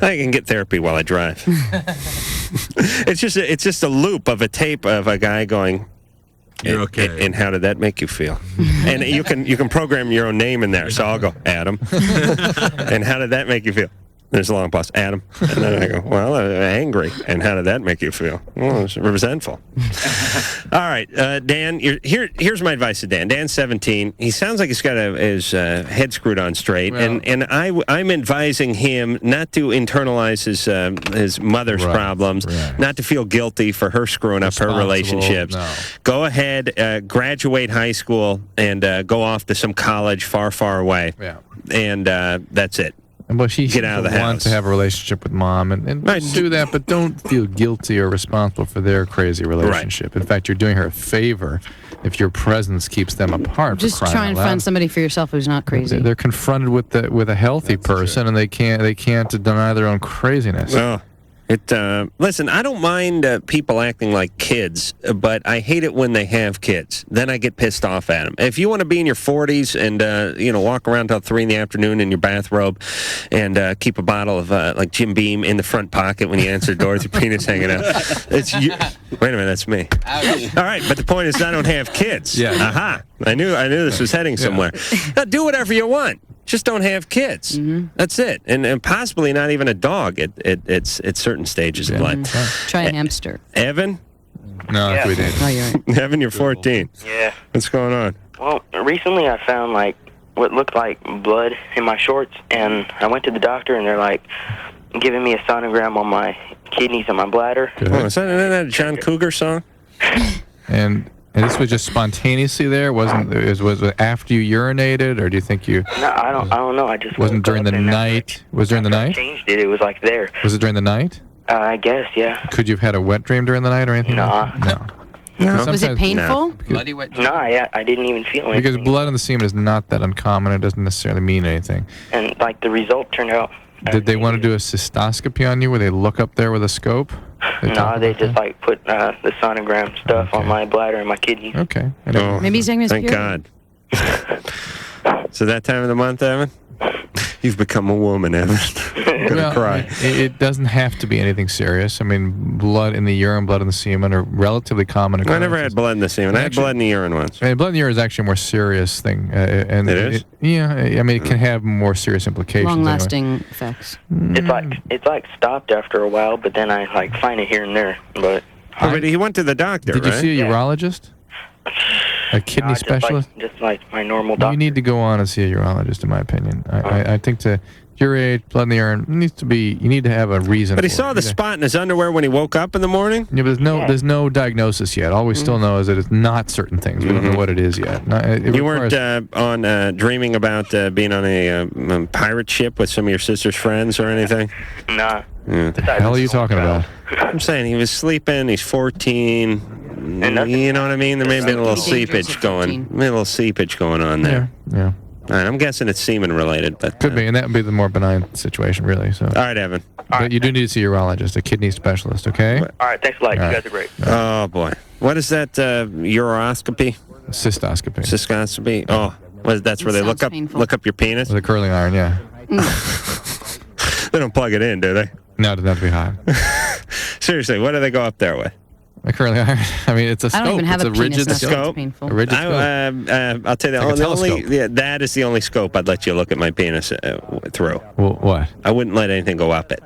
I can get therapy while I drive. It's just a loop of a tape of a guy going, "You're okay." And how did that make you feel? And you can program your own name in there. So I'll go, Adam. And how did that make you feel? There's a long pause. Adam. And then I go, well, angry. And how did that make you feel? Well, it's resentful. All right, Dan, here's my advice to Dan. Dan's 17. He sounds like he's got his head screwed on straight. Well, and I'm advising him not to internalize his mother's problems, not to feel guilty for her screwing up her relationships. No. Go ahead, graduate high school, and go off to some college far, far away. Yeah. And that's it. Well, she Get out of the want house. to have a relationship with mom, and do that, but don't feel guilty or responsible for their crazy relationship. In fact, you're doing her a favor if your presence keeps them apart. Just try and find somebody for yourself who's not crazy. They're confronted with a healthy person, and they can't deny their own craziness. Oh. Listen, I don't mind people acting like kids, but I hate it when they have kids. Then I get pissed off at them. If you want to be in your 40s and walk around till 3 in the afternoon in your bathrobe and keep a bottle of like Jim Beam in the front pocket when you answer the door with your penis hanging out, it's you. Wait a minute, that's me. All right, but the point is I don't have kids. Yeah. Aha! I knew this was heading somewhere. Now, do whatever you want. Just don't have kids. That's it, and possibly not even a dog at certain stages of life. Try a hamster. Evan, No, Yeah. we did. Oh, you're right. Evan, you're 14. Yeah. What's going on? Well, recently I found like what looked like blood in my shorts, and I went to the doctor, and they're like giving me a sonogram on my kidneys and my bladder. Oh, is that a John Cougar song? And this was just spontaneously there? Was it after you urinated, or do you think you... No, I don't know. I just wasn't woke during up the and night? Was during the I night? changed it. It was like there. Was it during the night? I guess, yeah. Could you have had a wet dream during the night or anything? Nah. No. Was it painful? Bloody wet. No, I didn't even feel anything. Because blood in the semen is not that uncommon. It doesn't necessarily mean anything. And like the result turned out. Did they want to do a cystoscopy on you where they look up there with a scope? No, they just like put the sonogram stuff on my bladder and my kidneys. Okay. Oh, Maybe he's having his thank period. God. So that time of the month, Evan? You've become a woman, Evan. I'm gonna cry. It doesn't have to be anything serious. I mean, blood in the urine, blood in the semen are relatively common. I never had blood in the semen. I had blood in the urine once. I mean, blood in the urine is actually a more serious thing. And It is? Yeah, I mean, it can have more serious implications. Long-lasting effects. It's like stopped after a while, but then I like find it here and there. But But he went to the doctor, Did right? you see a urologist? A kidney specialist? Just like my normal doctor. You need to go on and see a urologist, in my opinion. I think to your age, blood in the urine needs to be. You need to have a reason. But he for saw it. the spot in his underwear when he woke up in the morning? Yeah, but there's no diagnosis yet. All we still know is that it's not certain things. We don't know what it is yet. You weren't on dreaming about being on a pirate ship with some of your sister's friends or anything? Nah. Yeah. What the hell are you talking about? I'm saying he was sleeping. He's 14. You know what I mean? There may have been a little seepage going. On there. Yeah. All right, I'm guessing it's semen related, but Could be, and that would be the more benign situation, really. So. All right, Evan. But you do need to see a urologist, a kidney specialist, okay? All right, thanks a lot. You All right. guys are great. Oh boy, what is that? Uroscopy? Cystoscopy. Cystoscopy. Oh, that's where they look up your penis with a curling iron. Yeah. They don't plug it in, do they? No, it doesn't have to be hot. Seriously, what do they go up there with? A curling iron. I mean, it's a scope. I don't even have it's a penis, rigid that's why it's scope. painful. A rigid scope. I'll tell you Like a the only. telescope. Yeah, that is the only scope I'd let you look at my penis through. Well, what? I wouldn't let anything go up it.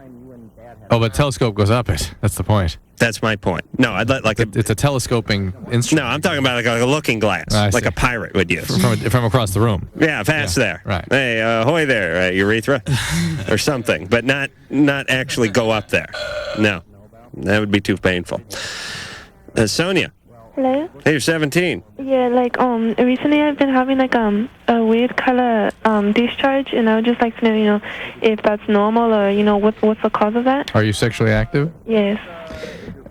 Oh, but telescope goes up it. That's the point. That's my point. No, I'd let it's a telescoping instrument. No, I'm talking about like a looking glass, I like see. a pirate would use from across the room. Yeah, fast there. Right. Hey, ahoy there, urethra, or something, but not actually go up there. No, that would be too painful. Sonia. Hello? Hey, you're 17. Yeah, like recently I've been having like a weird color discharge, and I would just like to know, if that's normal or what's the cause of that? Are you sexually active? Yes.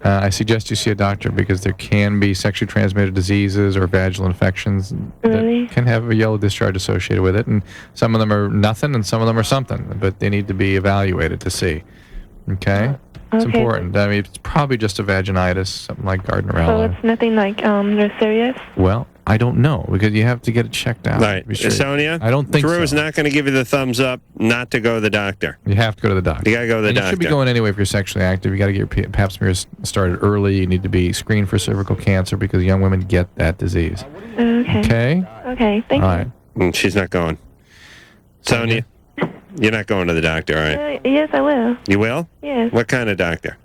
I suggest you see a doctor because there can be sexually transmitted diseases or vaginal infections that can have a yellow discharge associated with it, and some of them are nothing and some of them are something, but they need to be evaluated to see. Okay? It's Okay. important. I mean, it's probably just a vaginitis, something like So Gardnerella. it's nothing like serious? Well, I don't know because you have to get it checked out. Right. Be sure. Sonia, I don't think Drew so. is not going to give you the thumbs up not to go to the doctor. You have to go to the doctor. You got to go to the And doctor. you should be going anyway if you're sexually active. You got to get your pap smears started early. You need to be screened for cervical cancer because young women get that disease. Okay. Okay? Okay, thank All you. right. She's not going. Sonia, you're not going to the doctor, all right? Yes, I will. You will? Yes. What kind of doctor?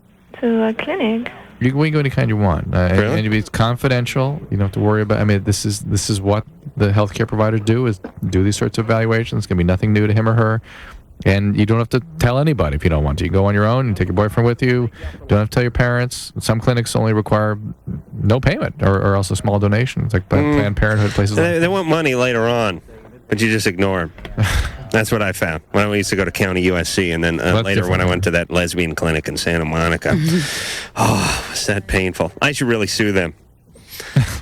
To a clinic. You can go any kind you want. Really? And it's confidential. You don't have to worry about. I mean, this is what the healthcare providers do: is do these sorts of evaluations. It's gonna be nothing new to him or her, and you don't have to tell anybody if you don't want to. You go on your own. You take your boyfriend with you. Don't have to tell your parents. Some clinics only require no payment or else a small donation. It's like Planned Parenthood places. They want money later on, but you just ignore them. That's what I found when I used to go to County USC, and then later when I went to that lesbian clinic in Santa Monica. Oh, was that painful. I should really sue them.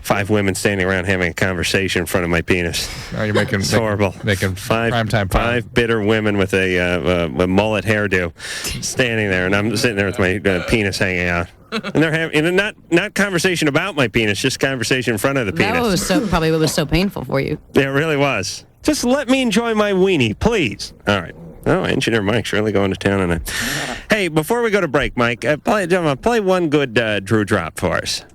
5 women standing around having a conversation in front of my penis. Oh, you're making it's horrible. Making five bitter women with a mullet hairdo standing there, and I'm sitting there with my penis hanging out. And they're having not conversation about my penis, just conversation in front of the penis. That was probably what was so painful for you. Yeah, it really was. Just let me enjoy my weenie, please. All right. Oh, Engineer Mike's really going to town on it. Hey, before we go to break, Mike, play one good Drew drop for us.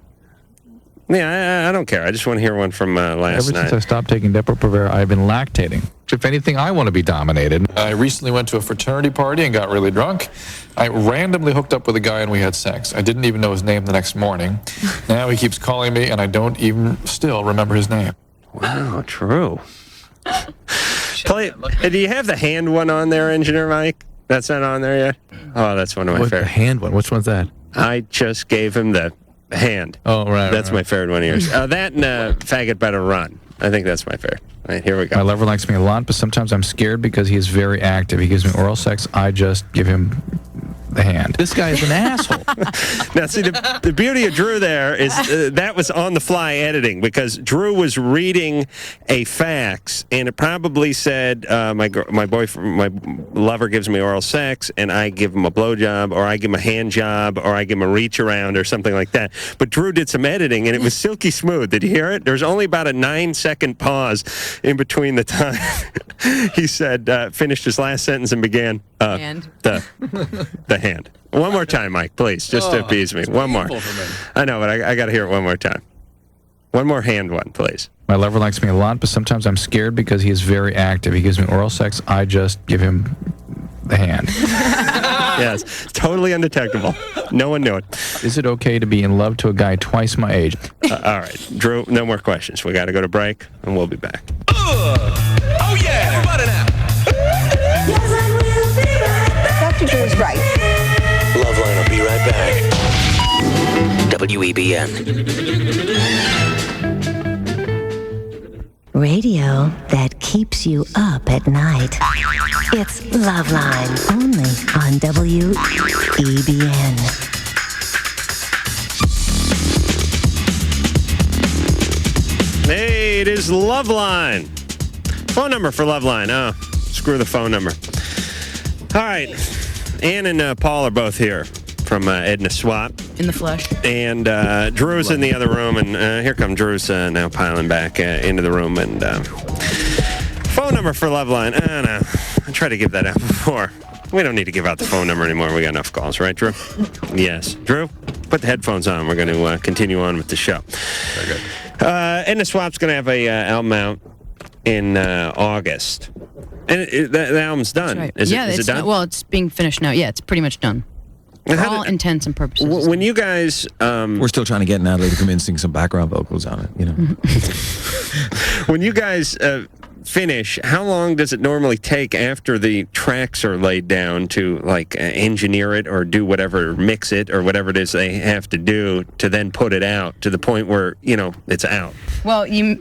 Yeah, I don't care. I just want to hear one from last Ever night. since I stopped taking Depo-Provera, I've been lactating. If anything, I want to be dominated. I recently went to a fraternity party and got really drunk. I randomly hooked up with a guy and we had sex. I didn't even know his name the next morning. Now he keeps calling me and I don't even still remember his name. Wow, true. Do you have the hand one on there, Engineer Mike? That's not on there yet? Oh, that's one of my favorite. The hand one? Which one's that? I just gave him the hand. Oh, right. That's my favorite one of yours. That and Faggot Better Run. I think that's my favorite. All right, here we go. My lover likes me a lot, but sometimes I'm scared because he is very active. He gives me oral sex. I just give him the hand. This guy is an asshole. Now, see, the beauty of Drew there is that was on-the-fly editing because Drew was reading a fax, and it probably said, my lover gives me oral sex, and I give him a blowjob, or I give him a hand job, or I give him a reach around, or something like that. But Drew did some editing, and it was silky smooth. Did you hear it? There was only about a 9-second pause in between the time he said, finished his last sentence and began the hand. One more time, Mike, please, just to appease me. One more. I know, but I got to hear it one more time. One more hand one, please. My lover likes me a lot, but sometimes I'm scared because he is very active. He gives me oral sex. I just give him the hand. Yes, totally undetectable. No one knew it. Is it okay to be in love to a guy twice my age? All right, Drew, no more questions. We got to go to break, and we'll be back. Oh, yeah. Everybody now. Dr. Drew's right. LoveLine will be right back. WEBN. Radio that keeps you up at night. It's LoveLine, only on WEBN. Hey, it is LoveLine. Phone number for LoveLine. Oh, screw the phone number. All right. Ann and Paul are both here from Edna Swap. In the flesh. And Drew's in the other room, and here comes Drew's now piling back into the room. And phone number for LoveLine. No, I tried to give that out before. We don't need to give out the phone number anymore. We got enough calls, right, Drew? Yes. Drew, put the headphones on. We're going to continue on with the show. Very good. Edna Swap's going to have a album out in August. And the album's done. Right. Is it done? Well, it's being finished now. Yeah, it's pretty much done. For all intents and purposes. When you guys... We're still trying to get Natalie to come in and sing some background vocals on it, you know. When you guys finish, how long does it normally take after the tracks are laid down to, like, engineer it or do whatever, mix it or whatever it is they have to do to then put it out to the point where, you know, it's out? Well, you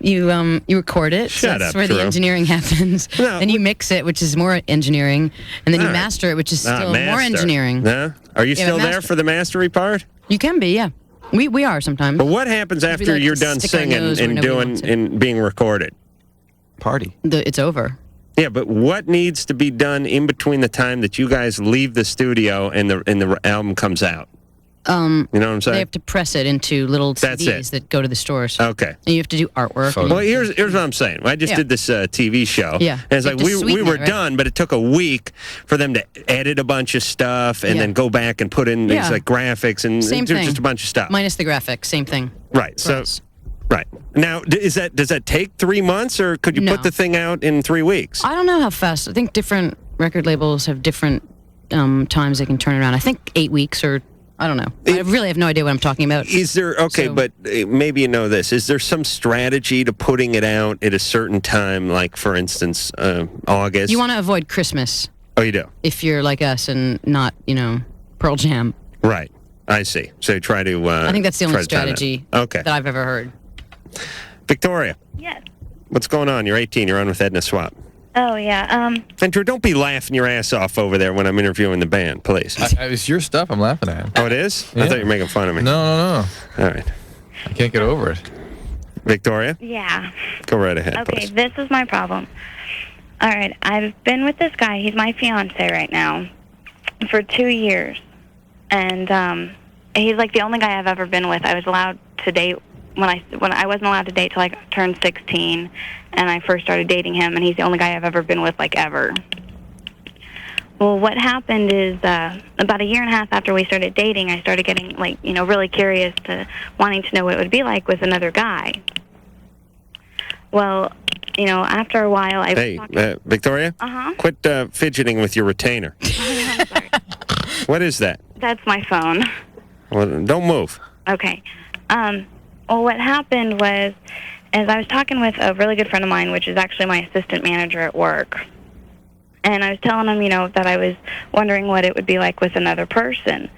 record it. That's where the engineering happens. No. Then you mix it, which is more engineering, and then you master it, which is still more engineering. No? Are you still there for the mastery part? You can be, yeah. We are sometimes. But what happens after you're done singing and doing and being recorded? Party. It's over. Yeah, but what needs to be done in between the time that you guys leave the studio and the album comes out? You know what I'm saying? They have to press it into little CDs that go to the stores. Okay. And you have to do artwork. Well, here's what I'm saying. I just did this TV show. Yeah. And it's like we were done, but it took a week for them to edit a bunch of stuff and then go back and put in these like graphics and do just a bunch of stuff. Minus the graphics, same thing. Right. So. Right. Now, does that take 3 months, or could you put the thing out in 3 weeks? I don't know how fast. I think different record labels have different times they can turn it around. I think 8 weeks, or I don't know. I really have no idea what I'm talking about. Is there, but maybe you know this. Is there some strategy to putting it out at a certain time, like, for instance, August? You want to avoid Christmas. Oh, you do? If you're like us and not, Pearl Jam. Right. I see. So you try to... I think that's the only strategy that I've ever heard. Victoria. Yes. What's going on? You're 18. You're on with Edna Swap. Oh, yeah. And Drew, don't be laughing your ass off over there when I'm interviewing the band, please. It's your stuff I'm laughing at. Oh, it is? Yeah. I thought you were making fun of me. No. All right. I can't get over it. Victoria? Yeah. Go right ahead, Okay, please. this is my problem. All right, I've been with this guy. He's my fiancé right now for 2 years. And he's like the only guy I've ever been with. I was allowed to date when I wasn't allowed to date till I turned 16, and I first started dating him, and he's the only guy I've ever been with, like, ever. Well, what happened is about a year and a half after we started dating, I started getting, like, really curious to wanting to know what it would be like with another guy. Well, after a while, I was talking... Victoria? Uh-huh. Quit fidgeting with your retainer. I'm sorry. What is that? That's my phone. Well, don't move. Okay. Well, what happened was, as I was talking with a really good friend of mine, which is actually my assistant manager at work, and I was telling him, that I was wondering what it would be like with another person.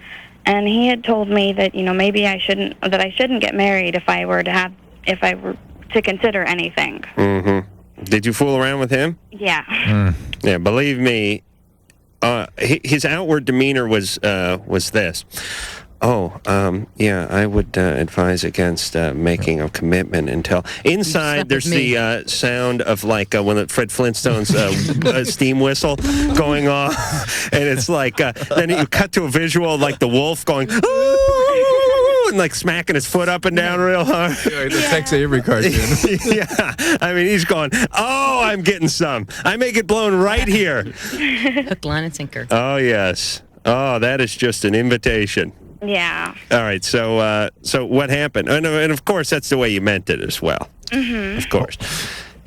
And he had told me that, maybe I shouldn't get married if I were to consider anything. Mm-hmm. Did you fool around with him? Yeah. Yeah, believe me, his outward demeanor was this. Yeah, I would advise against making a commitment until... Inside, there's the sound of, like, when Fred Flintstone's steam whistle going off. And it's like, then you cut to a visual of, like, the wolf going, "Ooh," and, like, smacking his foot up and down real hard. Yeah, the Tex Avery cartoon. Yeah, I mean, he's going, "Oh, I'm getting some. I may get blown right here." Hook, line, and sinker. Oh, yes. Oh, that is just an invitation. Yeah. All right, so what happened? And of course, that's the way you meant it as well. Mm-hmm. Of course.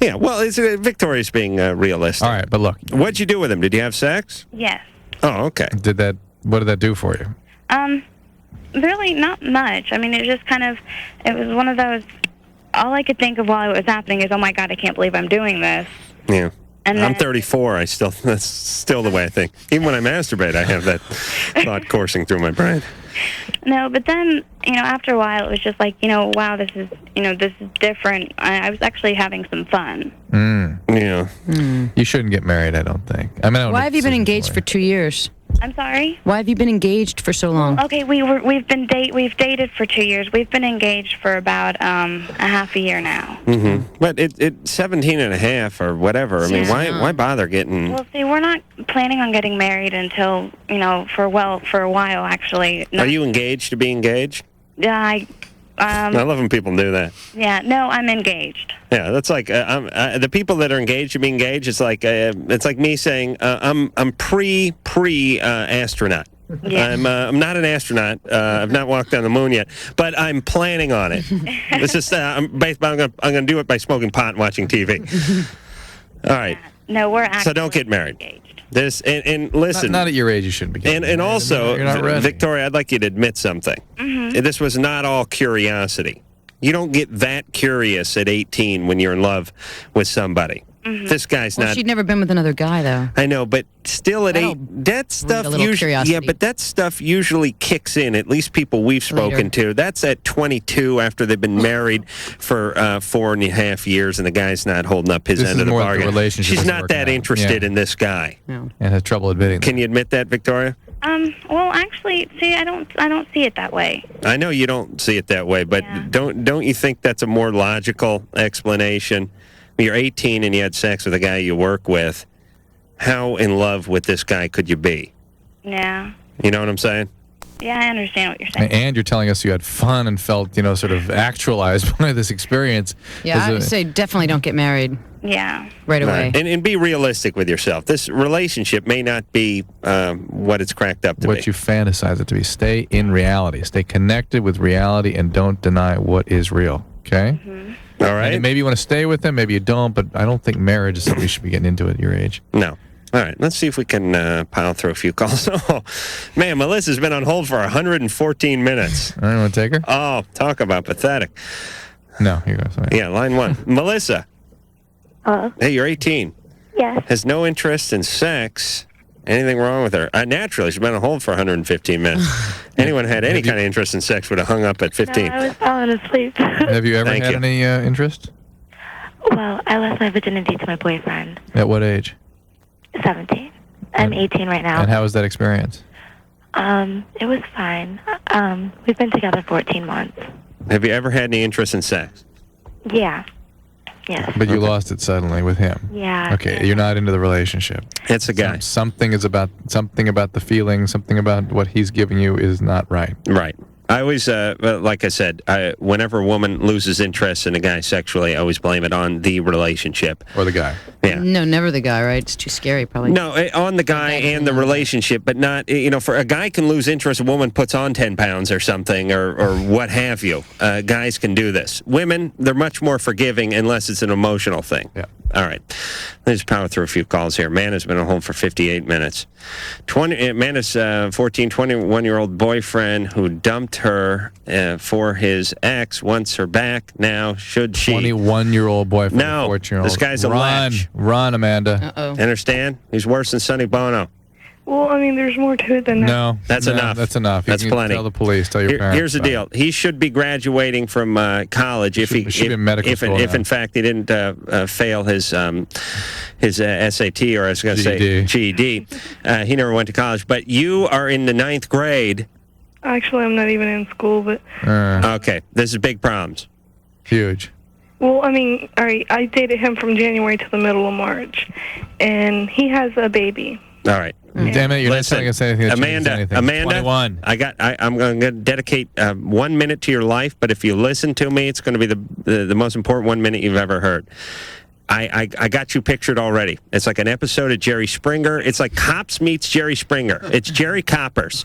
Yeah, well, Victoria's being realistic. All right, but look. What'd you do with him? Did you have sex? Yes. Oh, okay. What did that do for you? Really not much. I mean, it was one of those, all I could think of while it was happening is, oh my God, I can't believe I'm doing this. Yeah. And I'm 34. That's still the way I think. Even when I masturbate, I have that thought coursing through my brain. No, but then, after a while, it was just like, wow, this is different. I was actually having some fun. Yeah. You shouldn't get married, I don't think. I mean, Why have you been engaged for 2 years? I'm sorry? Why have you been engaged for so long? Okay, we've dated for 2 years. We've been engaged for about a half a year now. Mm-hmm. But it's 17 and a half or whatever. I mean, why bother getting... Well, see, we're not planning on getting married until, for a while, actually. Are you engaged to be engaged? I love when people do that. Yeah, no, I'm engaged. Yeah, that's like the people that are engaged to be engaged. It's like me saying I'm pre astronaut. Yeah. I'm not an astronaut. I've not walked on the moon yet, but I'm planning on it. It's just I'm going to do it by smoking pot and watching TV. All right. No, we're actually so don't get married. Engaged. This and listen. Not at your age, you shouldn't be getting married. And also, You're not ready. Victoria, I'd like you to admit something. Mm-hmm. This was not all curiosity. You don't get that curious at 18 when you're in love with somebody. Mm-hmm. This guy's not. She'd never been with another guy, though. I know, but still at 8, that stuff usually. Yeah, but that stuff usually kicks in. At least people we've spoken to. That's at 22 after they've been married for 4.5 years, and the guy's not holding up his end of the bargain. She's not that interested in this guy. No. And has trouble admitting. Can you admit that, Victoria? Well, actually, see, I don't see it that way. I know you don't see it that way, but don't you think that's a more logical explanation? You're 18 and you had sex with a guy you work with. How in love with this guy could you be? Yeah. You know what I'm saying? Yeah, I understand what you're saying. And you're telling us you had fun and felt, sort of actualized by this experience. Yeah, I would say definitely don't get married. Yeah. Right away. And be realistic with yourself. This relationship may not be what it's cracked up to be. What you fantasize it to be. Stay in reality. Stay connected with reality and don't deny what is real. Okay? Mm-hmm. All right. And maybe you want to stay with him, maybe you don't, but I don't think marriage is something you should be getting into at your age. No. All right, let's see if we can pile through a few calls. Oh, man, Melissa's been on hold for 114 minutes. All right, want to take her? Oh, talk about pathetic. No, here goes. Yeah, line 1. Melissa. Hey, you're 18. Yes. Has no interest in sex. Anything wrong with her? Naturally, she's been on hold for 115 minutes. Anyone had any kind of interest in sex would have hung up at 15. No, I was falling asleep. Have you ever had any interest? Well, I lost my virginity to my boyfriend. At what age? 17. I'm 18 right now. And how was that experience? It was fine. We've been together 14 months. Have you ever had any interest in sex? Yeah. Yes. But you lost it suddenly with him. Yeah. Okay, you're not into the relationship. It's a guy. Something about the feeling, something about what he's giving you is not right. Right. I always, like I said, whenever a woman loses interest in a guy sexually, I always blame it on the relationship. Or the guy. Yeah. No, never the guy, right? It's too scary, probably. No, on the guy and the relationship, but not, for a guy can lose interest, a woman puts on 10 pounds or something, or what have you. Guys can do this. Women, they're much more forgiving unless it's an emotional thing. Yeah. All right. Let's power through a few calls here. Man has been at home for 58 minutes. Man is 21-year-old boyfriend who dumped her for his ex, wants her back. Now, should she? 21-year-old boyfriend. No, 14-year-old. this guy's a latch. Run, Amanda. Uh-oh. Understand? He's worse than Sonny Bono. Well, I mean, there's more to it than that. No. That's enough. That's enough. That's plenty. Tell the police. Tell your parents. Here's the deal. He should be graduating from college if Should be in medical school if now. in fact he didn't fail his SAT, or I was going to say GED. He never went to college. But you are in the 9th grade. Actually, I'm not even in school, but... Okay. This is big problems. Huge. Well, I mean, all right, I dated him from January to the middle of March, and he has a baby. All right. Damn it, you're not telling us anything that changes anything. Amanda, 21. I'm going to dedicate 1 minute to your life, but if you listen to me, it's going to be the most important 1 minute you've ever heard. I got you pictured already. It's like an episode of Jerry Springer. It's like Cops meets Jerry Springer. It's Jerry Coppers.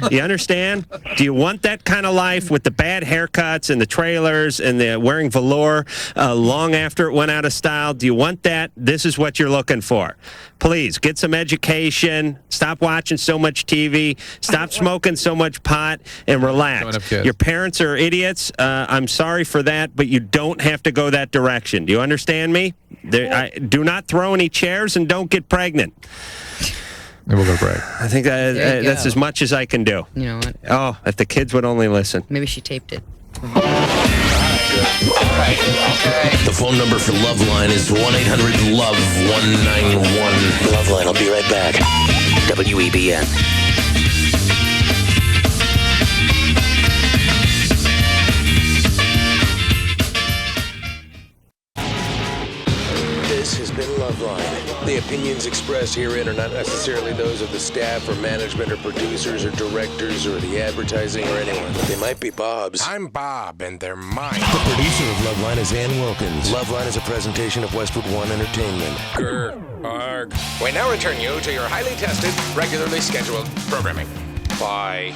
You understand? Do you want that kind of life with the bad haircuts and the trailers and the wearing velour long after it went out of style? Do you want that? This is what you're looking for. Please, get some education. Stop watching so much TV. Stop smoking so much pot and relax. Your parents are idiots. I'm sorry for that, but you don't have to go that direction. Do you understand me? Do not throw any chairs and don't get pregnant. We'll go break. I think that's as much as I can do. You know what? Oh, if the kids would only listen. Maybe she taped it. The phone number for LoveLine is 1-800-LOVE-191. LoveLine, I'll be right back. WEBN. This has been LoveLine. The opinions expressed herein are not necessarily those of the staff or management or producers or directors or the advertising or anyone. They might be Bob's. I'm Bob, and they're mine. The producer of LoveLine is Ann Wilkins. LoveLine is a presentation of Westwood One Entertainment. Grr, arg. We now return you to your highly tested, regularly scheduled programming. Bye.